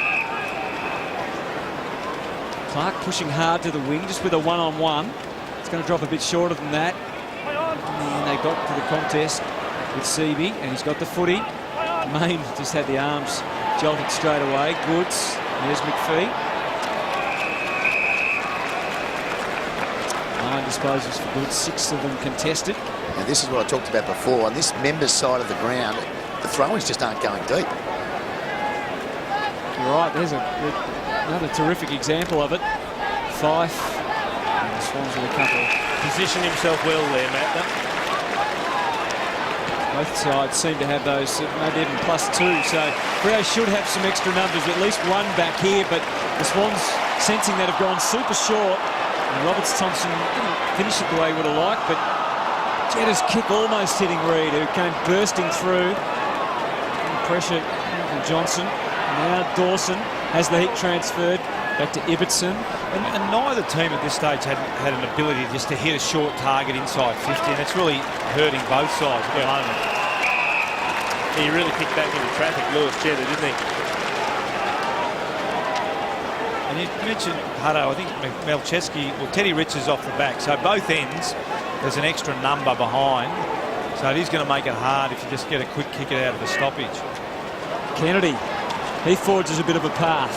Clark pushing hard to the wing, just with a one-on-one. It's going to drop a bit shorter than that. And they got to the contest with Seavey, and he's got the footy. Main just had the arms jolted straight away. Goods, there's McPhee. Main disposes for Goods, 6 of them contested. And this is what I talked about before. On this members' side of the ground, the throw-ins just aren't going deep. You're right, there's another terrific example of it. Fife. And the Swans with a couple. Positioned himself well there, Matt. Both sides seem to have those, maybe even +2. So Freo should have some extra numbers, at least one back here. But the Swans, sensing that, have gone super short. And Roberts Thompson didn't finish it the way he would have liked, but Jetta's kick almost hitting Reid, who came bursting through. Pressure from Johnson. Now Dawson has the heat transferred back to Ibbotson. And neither team at this stage had an ability just to hit a short target inside 50, and it's really hurting both sides at the moment. He really kicked back into traffic, Lewis Jetta, didn't he? And you mentioned Hutto, I think Melcheski, well, Teddy Richards off the back, so both ends there's an extra number behind, so it is going to make it hard if you just get a quick kick it out of the stoppage. Kennedy He forges a bit of a path.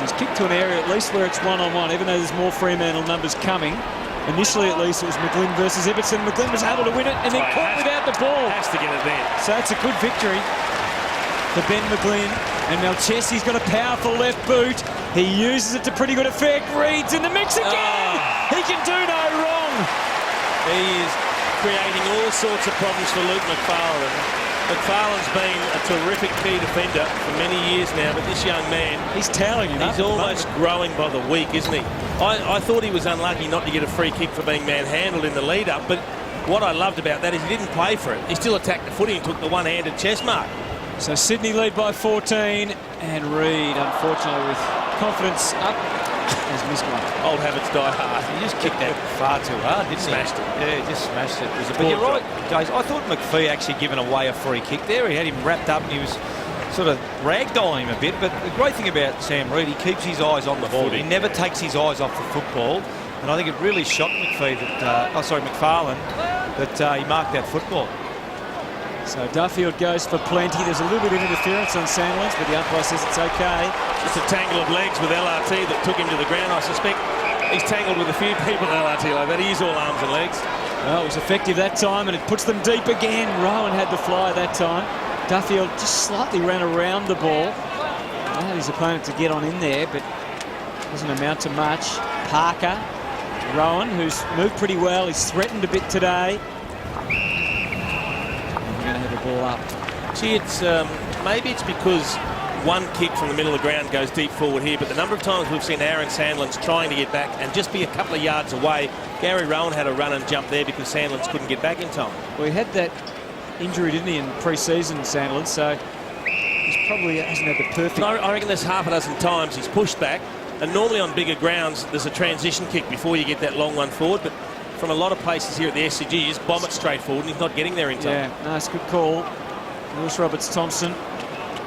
He's kicked to an area at least where it's one-on-one, even though there's more Fremantle numbers coming. Initially, at least, it was McGlynn versus Everton. McGlynn was able to win it and then caught without the ball. Has to get it there. So it's a good victory for Ben McGlynn. And Malchessy's got a powerful left boot. He uses it to pretty good effect. Reed's in the mix again. He can do no wrong. He is creating all sorts of problems for Luke McFarlane. McFarlane's been a terrific key defender for many years now, but this young man, he's toweling it up. He's almost growing by the week, isn't he? I thought he was unlucky not to get a free kick for being manhandled in the lead-up, but what I loved about that is he didn't play for it. He still attacked the footy and took the one-handed chest mark. So Sydney lead by 14, and Reed, unfortunately, with confidence up, has missed one. Old habits die hard. He just kicked that far too hard, didn't he? Smashed it. Yeah, he just smashed it. It was a But you're right, Jace. I thought McPhee actually given away a free kick there. He had him wrapped up and he was sort of ragdolling him a bit. But the great thing about Sam Reed, he keeps his eyes on the ball. He never takes his eyes off the football. And I think it really shocked McFarlane that he marked that football. So Duffield goes for plenty. There's a little bit of interference on Sandlands, but the umpire says it's okay. Just a tangle of legs with LRT that took him to the ground. I suspect he's tangled with a few people at LRT like that. He is all arms and legs. Well, it was effective that time, and it puts them deep again. Rowan had the fly that time. Duffield just slightly ran around the ball. Allowed his opponent to get on in there, but doesn't amount to much. Parker, Rowan, who's moved pretty well. He's threatened a bit today. Going to have the ball up. See, it's maybe it's because one kick from the middle of the ground goes deep forward here, but the number of times we've seen Aaron Sandlands trying to get back and just be a couple of yards away. Gary Rowan had a run and jump there because Sandlands couldn't get back in time. Well, he had that injury, didn't he, in pre-season, Sandlands, so he's probably hasn't had the perfect... I reckon there's half a dozen times he's pushed back, and normally on bigger grounds there's a transition kick before you get that long one forward, but from a lot of places here at the SCG, you just bomb it straight forward and he's not getting there in time. Yeah, nice, good call. Lewis Roberts-Thompson,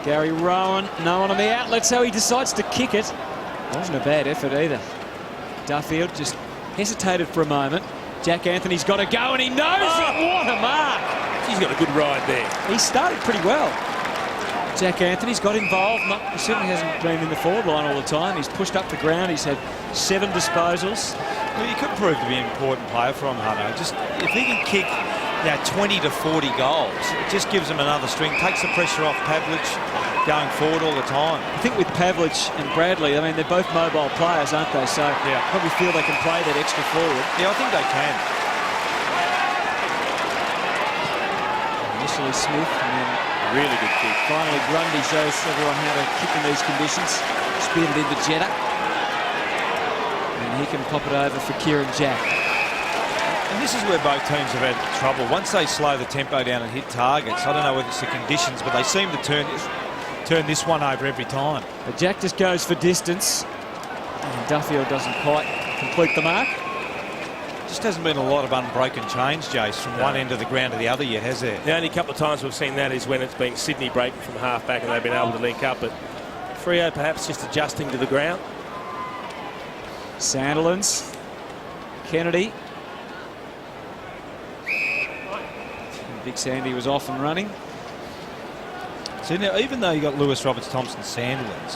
Gary Rowan, no one on the outlet, so he decides to kick it. Wasn't a bad effort either. Duffield just hesitated for a moment. Jack Anthony's got to go and he knows it. What a mark. He's got a good ride there. He started pretty well. Jack Anthony's got involved. He certainly hasn't been in the forward line all the time. He's pushed up the ground. He's had 7 disposals. Well, he could prove to be an important player from Hutto. Just if he can kick 20 to 40 goals, it just gives him another string, takes the pressure off Pavlich going forward all the time. I think with Pavlich and Bradley, I mean, they're both mobile players, aren't they? So probably feel they can play that extra forward. Yeah, I think they can. Initially Smith, and then really good kick. Finally Grundy shows everyone how to kick in these conditions. Speared it into Jetta. And he can pop it over for Kieran Jack. And this is where both teams have had trouble. Once they slow the tempo down and hit targets, I don't know whether it's the conditions, but they seem to turn this one over every time. But Jack just goes for distance. And Duffield doesn't quite complete the mark. Just hasn't been a lot of unbroken change, Jace, from one end of the ground to the other yet, has there? The only couple of times we've seen that is when it's been Sydney breaking from half-back and they've been able to link up, but Freo perhaps just adjusting to the ground. Sandilands, Kennedy. Big Sandy was off and running. So now, even though you got Lewis Roberts-Thompson, Sandlands,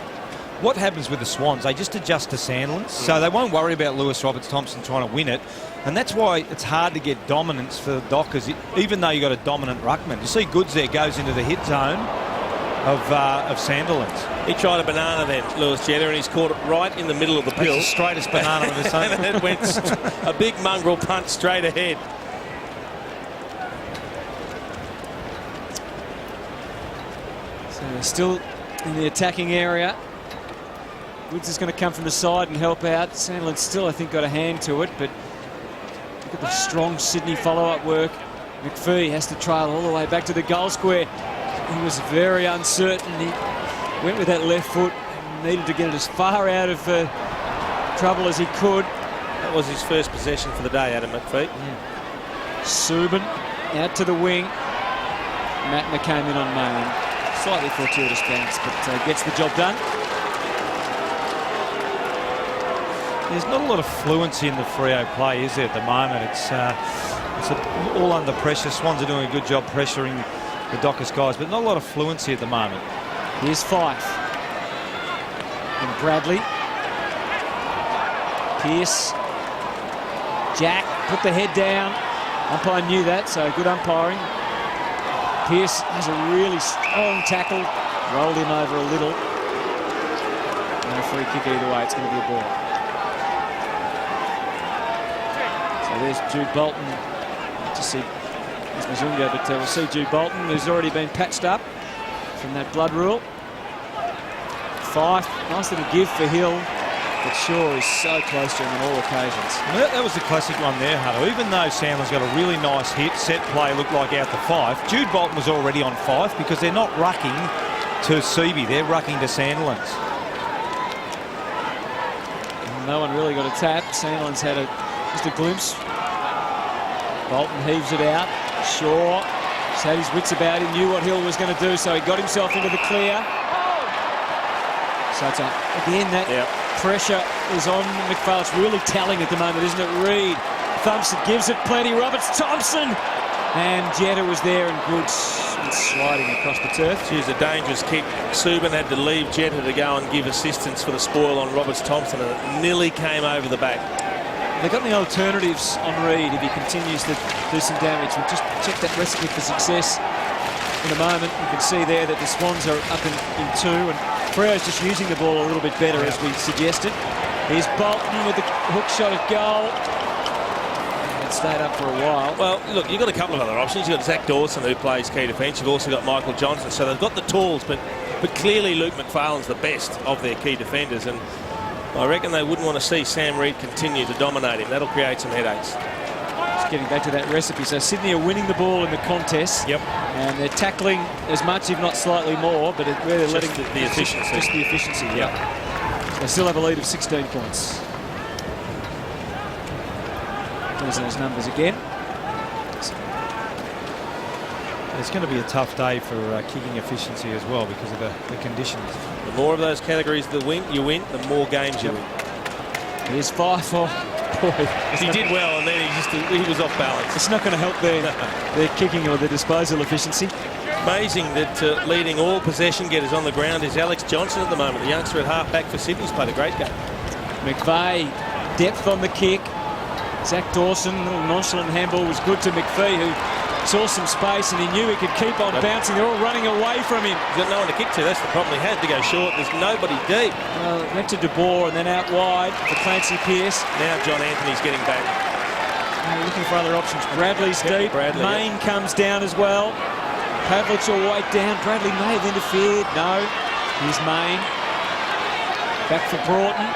what happens with the Swans? They just adjust to Sandlands, so they won't worry about Lewis Roberts-Thompson trying to win it, and that's why it's hard to get dominance for the Dockers, even though you got a dominant ruckman. You see Goods there goes into the hit zone of Sandilands. He tried a banana then, Lewis Jetta, and he's caught it right in the middle of the pill. That's the straightest banana of the same. And it went a big mongrel punt straight ahead. So they're still in the attacking area. Woods is going to come from the side and help out. Sandland's still, I think, got a hand to it, but look at the strong Sydney follow-up work. McPhee has to trail all the way back to the goal square. He was very uncertain. He went with that left foot and needed to get it as far out of trouble as he could. That was his first possession for the day, Adam McPhee. Yeah. Subin out to the wing. Mattner came in on main. Slightly fortuitous bounce, but gets the job done. There's not a lot of fluency in the Freo play, is there, at the moment? It's all under pressure. Swans are doing a good job pressuring the Dockers guys, but not a lot of fluency at the moment. Here's Fife. And Bradley. Pearce. Jack put the head down. Umpire knew that, so good umpiring. Pearce has a really strong tackle. Rolled him over a little. No free kick either way. It's going to be a ball. So there's Jude Bolton. To see it's Mazunga, but we'll see Jude Bolton, who's already been patched up from that blood rule. Fife, nice little give for Hill, but Shaw is so close to him on all occasions. That was the classic one there, Hutto. Even though Sandler's got a really nice hit, set play looked like out to Fife, Jude Bolton was already on Fife because they're not rucking to Seavey, they're rucking to Sandlands. No one really got a tap. Sandland's had just a glimpse. Bolton heaves it out. Shaw just had his wits about him, knew what Hill was going to do, so he got himself into the clear. So it's again, that pressure is on McPhail. It's really telling at the moment, isn't it? Reed thumps it, gives it plenty. Roberts Thompson. And Jetta was there and good sliding across the turf. It was a dangerous kick. Subin had to leave Jetta to go and give assistance for the spoil on Roberts Thompson, and it nearly came over the back. They've got the alternatives on Reed if he continues to do some damage. We'll just check that recipe for success in a moment. You can see there that the Swans are up in two, and Freo's just using the ball a little bit better, as we suggested. Here's Bolton with the hook shot at goal. It stayed up for a while. Well, look, you've got a couple of other options. You've got Zach Dawson, who plays key defence. You've also got Michael Johnson. So they've got the tools, but clearly Luke McPhail's the best of their key defenders, and I reckon they wouldn't want to see Sam Reid continue to dominate him. That'll create some headaches. Just getting back to that recipe. So Sydney are winning the ball in the contest. Yep. And they're tackling as much, if not slightly more, but where they're letting the efficiency. Just the efficiency, yep. They still have a lead of 16 points. There's those numbers again. It's going to be a tough day for kicking efficiency as well because of the conditions. The more of those categories you win, the more games you win. Here's Fife. Oh, boy. He did well, and then he was off balance. It's not going to help their kicking or their disposal efficiency. Amazing that leading all possession getters on the ground is Alex Johnson at the moment. The youngster at half-back for Sydney's played a great game. McVeigh, depth on the kick. Zach Dawson, a little nonchalant handball was good to McPhee, who saw some space and he knew he could keep on bouncing. They're all running away from him. He's got no one to kick to. That's the problem. He had to go short. There's nobody deep. Well, it went to De Boer and then out wide for Clancy Pearce. Now John Anthony's getting back. Looking for other options. Bradley's deep. Main comes down as well. Pavlich will wait down. Bradley may have interfered. No. Here's Main. Back for Broughton.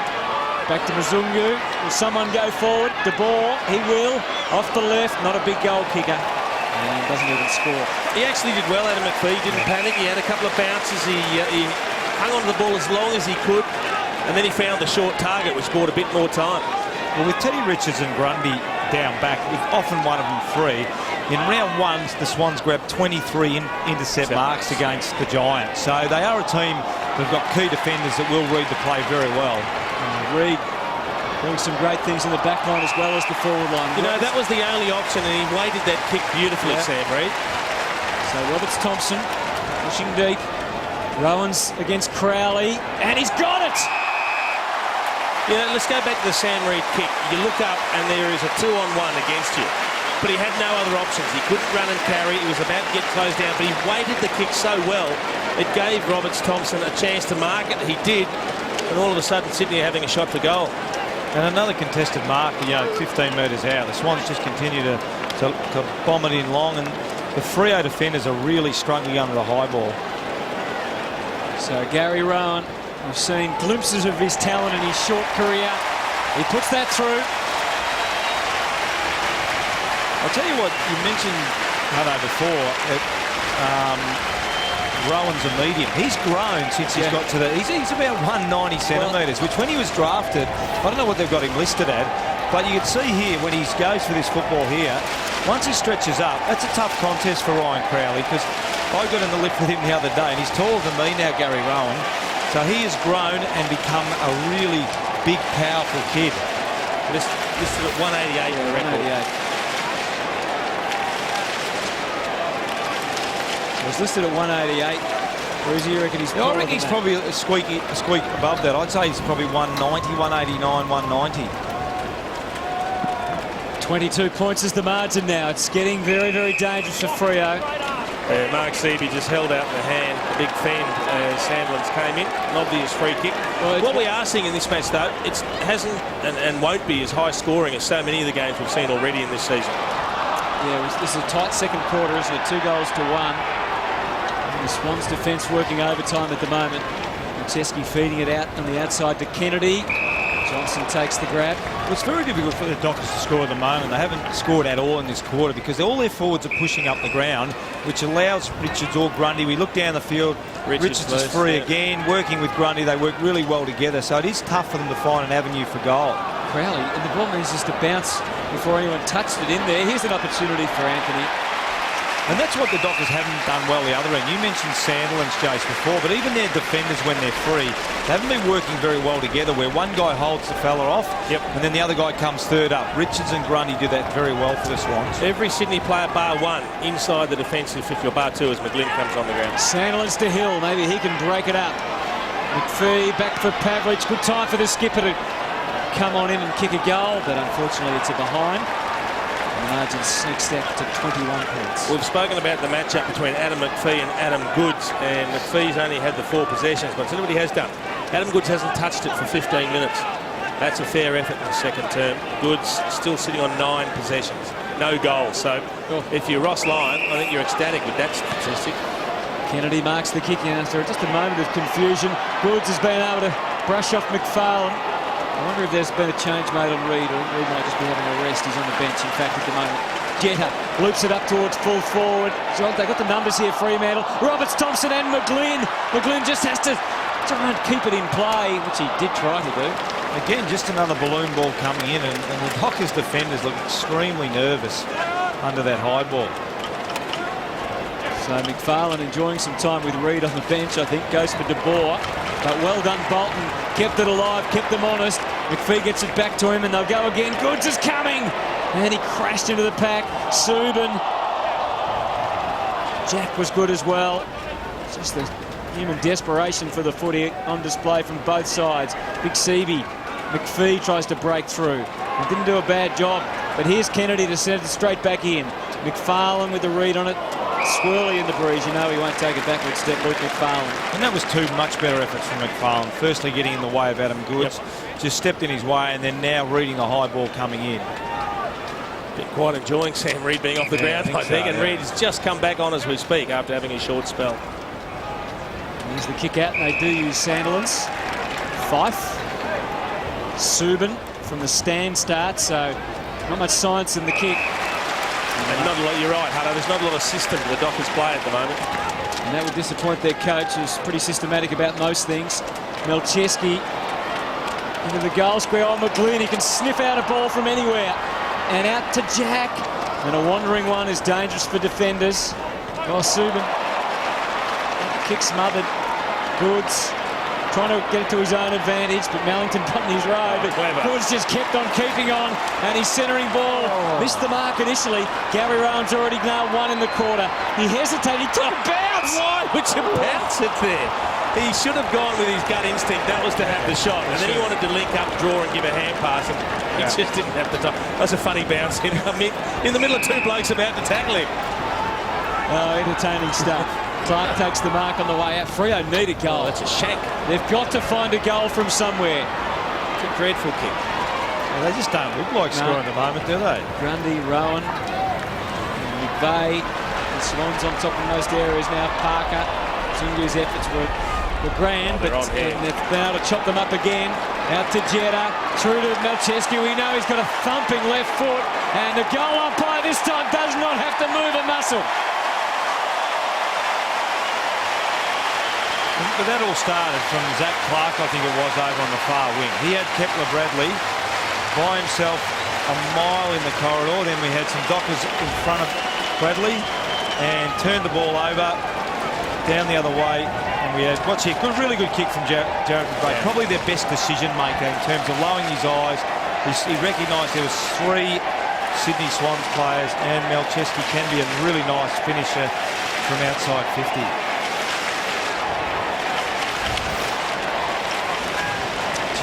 Back to Mazungu. Will someone go forward? De Boer. He will. Off the left. Not a big goal kicker. And doesn't even score. He actually did well, Adam McPhee. Didn't panic. He had a couple of bounces. He hung on to the ball as long as he could. And then he found the short target, which bought a bit more time. Well, with Teddy Richards and Grundy down back, with often one of them free, in round one, the Swans grabbed 23 intercept marks against the Giants. So they are a team who've got key defenders that will read the play very well. Reid doing some great things in the back line as well as the forward line. You know, that was the only option, and he weighted that kick beautifully, Sam Reid. So Roberts Thompson pushing deep. Rowan's against Crowley, and he's got it! You know, let's go back to the Sam Reid kick. You look up, and there is a 2-on-1 against you. But he had no other options. He couldn't run and carry. He was about to get closed down, but he weighted the kick so well, it gave Roberts Thompson a chance to mark it. He did. And all of a sudden, Sydney are having a shot for goal. And another contested mark, 15 metres out. The Swans just continue to bomb it in long, and the Freo defenders are really struggling under the high ball. So Gary Rowan, we've seen glimpses of his talent in his short career. He puts that through. I'll tell you what, you mentioned, Hutto, before, Rowan's a medium. He's grown since he's got to he's about 190 centimetres, which when he was drafted, I don't know what they've got him listed at, but you can see here when he goes for this football here, once he stretches up, that's a tough contest for Ryan Crowley, because I got in the lift with him the other day, and he's taller than me now, Gary Rowan. So he has grown and become a really big, powerful kid. This is at 188 for the record. 188. He was listed at 188. Or is he? You reckon he's? I reckon he's probably a squeak above that. I'd say he's probably 190, 189, 190. 22 points is the margin now. It's getting very, very dangerous for Freo. Mark Seaby just held out the hand, a big fend as Sandlands came in. An obvious free kick. Well, what we are seeing in this match, though, it hasn't and won't be as high scoring as so many of the games we've seen already in this season. Yeah, this is a tight second quarter, isn't it? 2 goals to 1. And the Swans defence working overtime at the moment. Chesky feeding it out on the outside to Kennedy. Johnson takes the grab. Well, it's very difficult for the Dockers to score at the moment. They haven't scored at all in this quarter because all their forwards are pushing up the ground, which allows Richards or Grundy. We look down the field. Richards is free again, working with Grundy. They work really well together, so it is tough for them to find an avenue for goal. Crowley, and the ball needs just to bounce before anyone touched it in there. Here's an opportunity for Anthony. And that's what the Dockers haven't done well the other end. You mentioned Sandlands, Jace, before, but even their defenders, when they're free, they haven't been working very well together, where one guy holds the fella off, and then the other guy comes third up. Richards and Grundy do that very well for the Swans. Every Sydney player, bar one, inside the defensive 50, or bar two, as McGlynn comes on the ground. Sandlands to Hill. Maybe he can break it up. McPhee back for Pavlich. Good time for the skipper to come on in and kick a goal, but unfortunately it's a behind. The margin sneaks that to 21 points. We've spoken about the matchup between Adam McPhee and Adam Goods, and McPhee's only had the 4 possessions, but see what he has done. Adam Goods hasn't touched it for 15 minutes. That's a fair effort in the second term. Goods still sitting on 9 possessions, no goals. So if you're Ross Lyon, I think you're ecstatic with that statistic. Kennedy marks the kick after just a moment of confusion. Goods has been able to brush off McFarlane. I wonder if there's been a change made on Reid, or Reid might just be having a rest. He's on the bench, in fact, at the moment. Jetta loops it up towards full forward. They got the numbers here, Fremantle. Roberts, Thompson and McGlynn. McGlynn just has to try and keep it in play, which he did try to do. Again, just another balloon ball coming in, and the Dockers defenders look extremely nervous under that high ball. So McFarlane enjoying some time with Reid on the bench, I think, goes for De Boer. But well done, Bolton. Kept it alive, kept them honest. McPhee gets it back to him, and they'll go again. Goods is coming! And he crashed into the pack. Subin. Jack was good as well. Just the human desperation for the footy on display from both sides. Big Seavey. McPhee tries to break through. He didn't do a bad job, but here's Kennedy to send it straight back in. McFarlane with the read on it. Swirly in the breeze, you know he won't take it backward step, Luke McFarlane. And that was 2 much better efforts from McFarlane. Firstly, getting in the way of Adam Goods, just stepped in his way, and then now reading the high ball coming in. Been quite enjoying Sam Reid being off the ground, I think, and Reid has just come back on as we speak after having a short spell. Here's the kick out, and they do use Sandlands. Fife. Subin from the stand start, so not much science in the kick. And not a lot, you're right, Hutto, there's not a lot of system the Dockers play at the moment. And that would disappoint their coach, who's pretty systematic about most things. Melcheski into the goal square. Oh, McGlynn, he can sniff out a ball from anywhere. And out to Jack. And a wandering one is dangerous for defenders. Oh, Subin. Kick smothered. Goods trying to get it to his own advantage, but Mellington got in his road. But Goods just kept on keeping on, and his centering ball missed the mark initially. Gary Rowan's already nailed 1 in the quarter. He hesitated, he took a bounce! Why would you bounce it there? He should have gone with his gut instinct. That was to have the shot, and then he wanted to link up, draw, and give a hand pass, and he just didn't have the time. That's a funny bounce in the middle of 2 blokes about to tackle him. Oh, entertaining stuff. Clark takes the mark on the way out. Freo need a goal. That's a shank. They've got to find a goal from somewhere. It's a dreadful kick. Well, they just don't look like scoring at the moment, do they? Grundy, Rowan, McVeigh, the Swans on top in most areas now. Parker, Tungu's efforts were grand, but they've been able to chop them up again. Out to Jetta, through to Melcheski. We know he's got a thumping left foot, and the goal umpire this time does not have to move a muscle. But that all started from Zach Clark, I think it was, over on the far wing. He had Kepler Bradley by himself a mile in the corridor. Then we had some Dockers in front of Bradley and turned the ball over down the other way. And we had, watch here, really good kick from Jared McVeigh. Probably their best decision maker in terms of lowering his eyes. He recognised there was 3 Sydney Swans players, and Melcheski can be a really nice finisher from outside 50.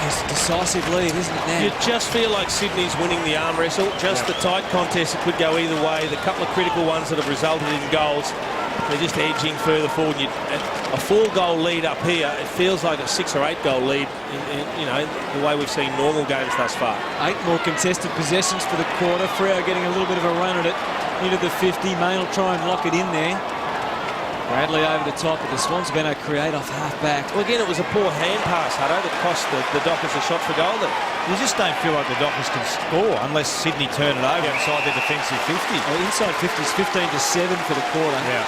Just decisive lead, isn't it now? You just feel like Sydney's winning the arm wrestle. Just the tight contest, it could go either way. The couple of critical ones that have resulted in goals, they're just edging further forward. A 4-goal lead up here, it feels like a 6 or 8 goal lead in the way we've seen normal games thus far. 8 more contested possessions for the quarter. Freo getting a little bit of a run at it into the 50. Main will try and lock it in there. Bradley over the top, but the Swans are going to create off half-back. Well, again, it was a poor hand pass, Hutto, that cost the Dockers a shot for goal there. You just don't feel like the Dockers can score unless Sydney turn it over inside their defensive 50. Well, inside 50 is 15-7 for the quarter. Yeah.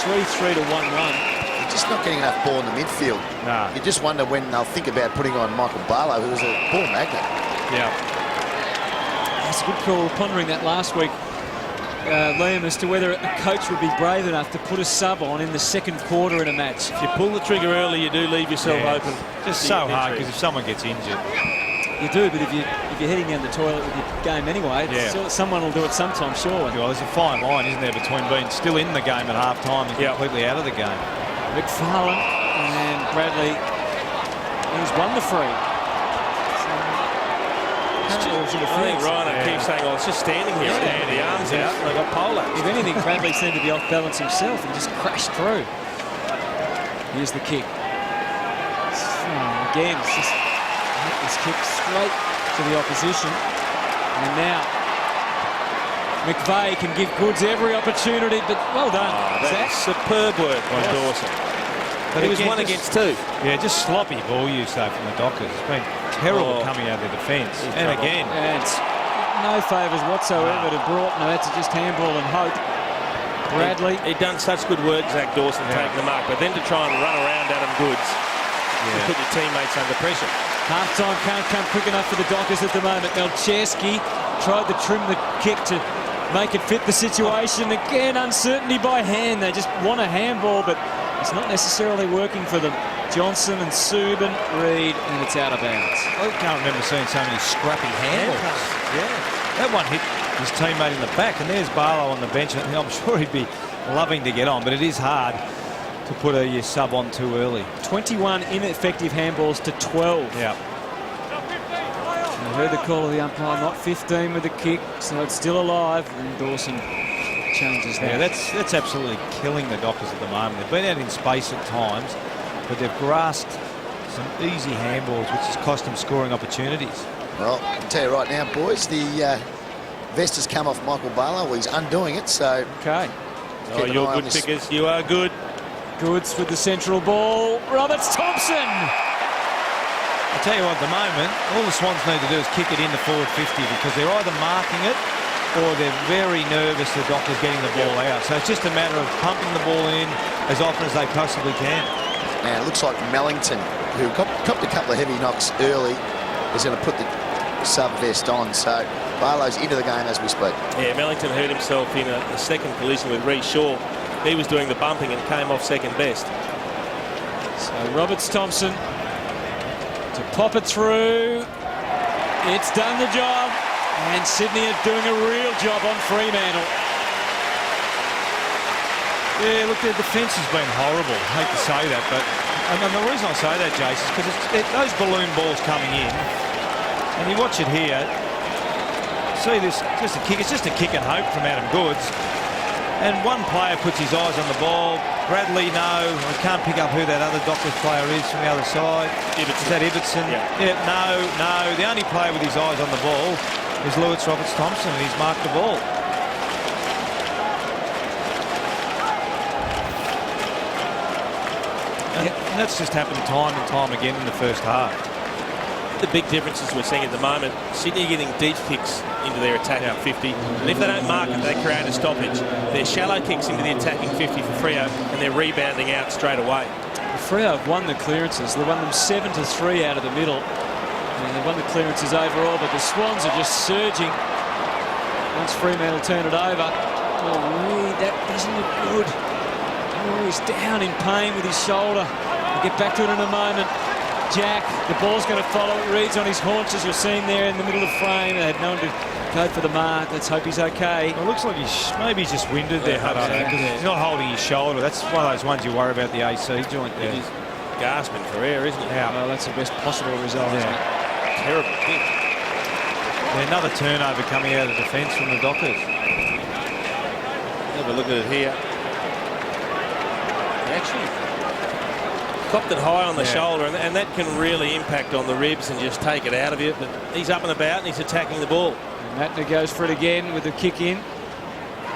3-3 to 1 run. You're just not getting enough ball in the midfield. Nah. You just wonder when they'll think about putting on Michael Barlow, who was a ball magnet. Yeah. That's a good call. Pondering that last week, Liam, as to whether a coach would be brave enough to put a sub on in the second quarter in a match. If you pull the trigger early, you do leave yourself open. Just so hard, because if someone gets injured. You do, but if you're heading down the toilet with your game anyway, someone will do it sometime, surely. Well, there's a fine line, isn't there, between being still in the game at half-time and completely out of the game. McFarlane and Bradley, who's won the free. I think Ryan keeps saying, "Oh, it's just standing here." The arms out. They got poleaxed. If anything, Bradley seemed to be off balance himself and just crashed through. Here's the kick. Again, it's just this kick straight to the opposition. And now McVeigh can give Goods every opportunity, but well done. That's superb work by Dawson. But he was 1 against 2. Yeah, just sloppy ball use though from the Dockers. It's been terrible coming out of their defence. And again, it's no favours whatsoever to Broughton, who had to just handball and hope. Bradley. He'd done such good work, Zach Dawson, taking the mark, but then to try and run around Adam Goods, to put your teammates under pressure. Half-time can't come quick enough for the Dockers at the moment. Melcheski tried to trim the kick to make it fit the situation. Again, uncertainty by hand. They just want a handball, but it's not necessarily working for them. Johnson and Subin, Reid, and it's out of bounds. I can't remember seeing so many scrappy handballs. Yeah. That one hit his teammate in the back, and there's Barlow on the bench. And I'm sure he'd be loving to get on, but it is hard to put a sub on too early. 21 ineffective handballs to 12. Yeah. I heard the call of the umpire, not 15 with the kick, so it's still alive. And Dawson changes that. Yeah, that's absolutely killing the Dockers at the moment. They've been out in space at times, but they've grasped some easy handballs, which has cost them scoring opportunities. Well, I can tell you right now, boys, the vest has come off Michael Barlow. Well, he's undoing it, so... Okay. Oh, you're good, Pickers. You are good. Goods with the central ball. Roberts Thompson! I tell you what, at the moment, all the Swans need to do is kick it into forward 50, because they're either marking it or they're very nervous the Dockers getting the ball out. So it's just a matter of pumping the ball in as often as they possibly can. Now, it looks like Mellington, who copped a couple of heavy knocks early, is going to put the sub-vest on. So Barlow's into the game as we speak. Yeah, Mellington hurt himself in a second collision with Reece Shaw. He was doing the bumping and came off second best. So Roberts Thompson to pop it through. It's done the job. And Sydney are doing a real job on Fremantle. Yeah, look, their defence has been horrible. I hate to say that, but and the reason I say that, Jace, is because those balloon balls coming in, and you watch it here. See this, just a kick. It's just a kick and hope from Adam Goods. And one player puts his eyes on the ball. Bradley, no. I can't pick up who that other Dockers player is from the other side. Is that Ibbotson? Yeah, no. The only player with his eyes on the ball is Lewis Roberts Thompson, and he's marked the ball. And that's just happened time and time again in the first half. The big differences we're seeing at the moment, Sydney are getting deep kicks into their attacking 50, and if they don't mark it, they create a stoppage. They're shallow kicks into the attacking 50 for Freo, and they're rebounding out straight away. Freo have won the clearances. They won them 7-3 out of the middle. And they won the clearances overall, but the Swans are just surging. Once Fremantle turn it over. Oh, Reid, that doesn't look good. Oh, he's down in pain with his shoulder. We'll get back to it in a moment. Jack. The ball's going to follow. It reads on his haunches. You're seeing there in the middle of frame. They had no one to go for the mark. Let's hope he's okay. Well, it looks like maybe he's just winded there, Hutto, because he's not holding his shoulder. That's one of those ones you worry about the AC joint there. He's gasping for air, isn't he? Yeah. Well, that's the best possible result, isn't it? Terrible kick. Yeah, another turnover coming out of defence from the Dockers. Have a look at it here. Actually copped it high on the shoulder, and that can really impact on the ribs and just take it out of you. But he's up and about and he's attacking the ball. And Matner goes for it again with the kick in.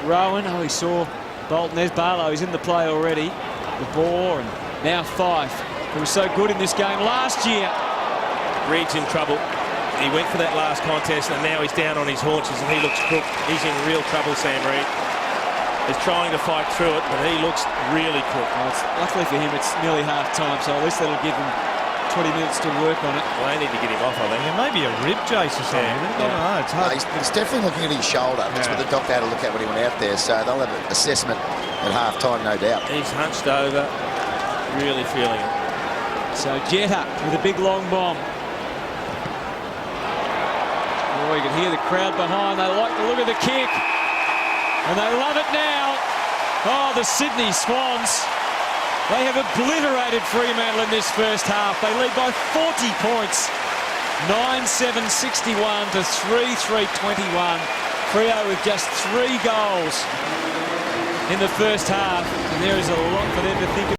Rowan, oh, he saw Bolton. There's Barlow. He's in the play already. The ball, and now Fife, who was so good in this game last year. Reed's in trouble. He went for that last contest and now he's down on his haunches and he looks cooked. He's in real trouble, Sam Reed. He's trying to fight through it, but he looks really cooked. Well, luckily for him, it's nearly half time, so at least that'll give him 20 minutes to work on it. Well, they need to get him off, I think. Yeah, maybe a rib chase or something. I don't know. It's hard. He's definitely looking at his shoulder. That's what the doctor had to look at when he went out there. So they'll have an assessment at half time, no doubt. He's hunched over, really feeling it. So Jetta with a big long bomb. Oh, you can hear the crowd behind. They like the look of the kick. And they love it now. Oh, the Sydney Swans. They have obliterated Fremantle in this first half. They lead by 40 points. 9-7-61 to 3-3-21. Freo with just 3 goals in the first half. And there is a lot for them to think about.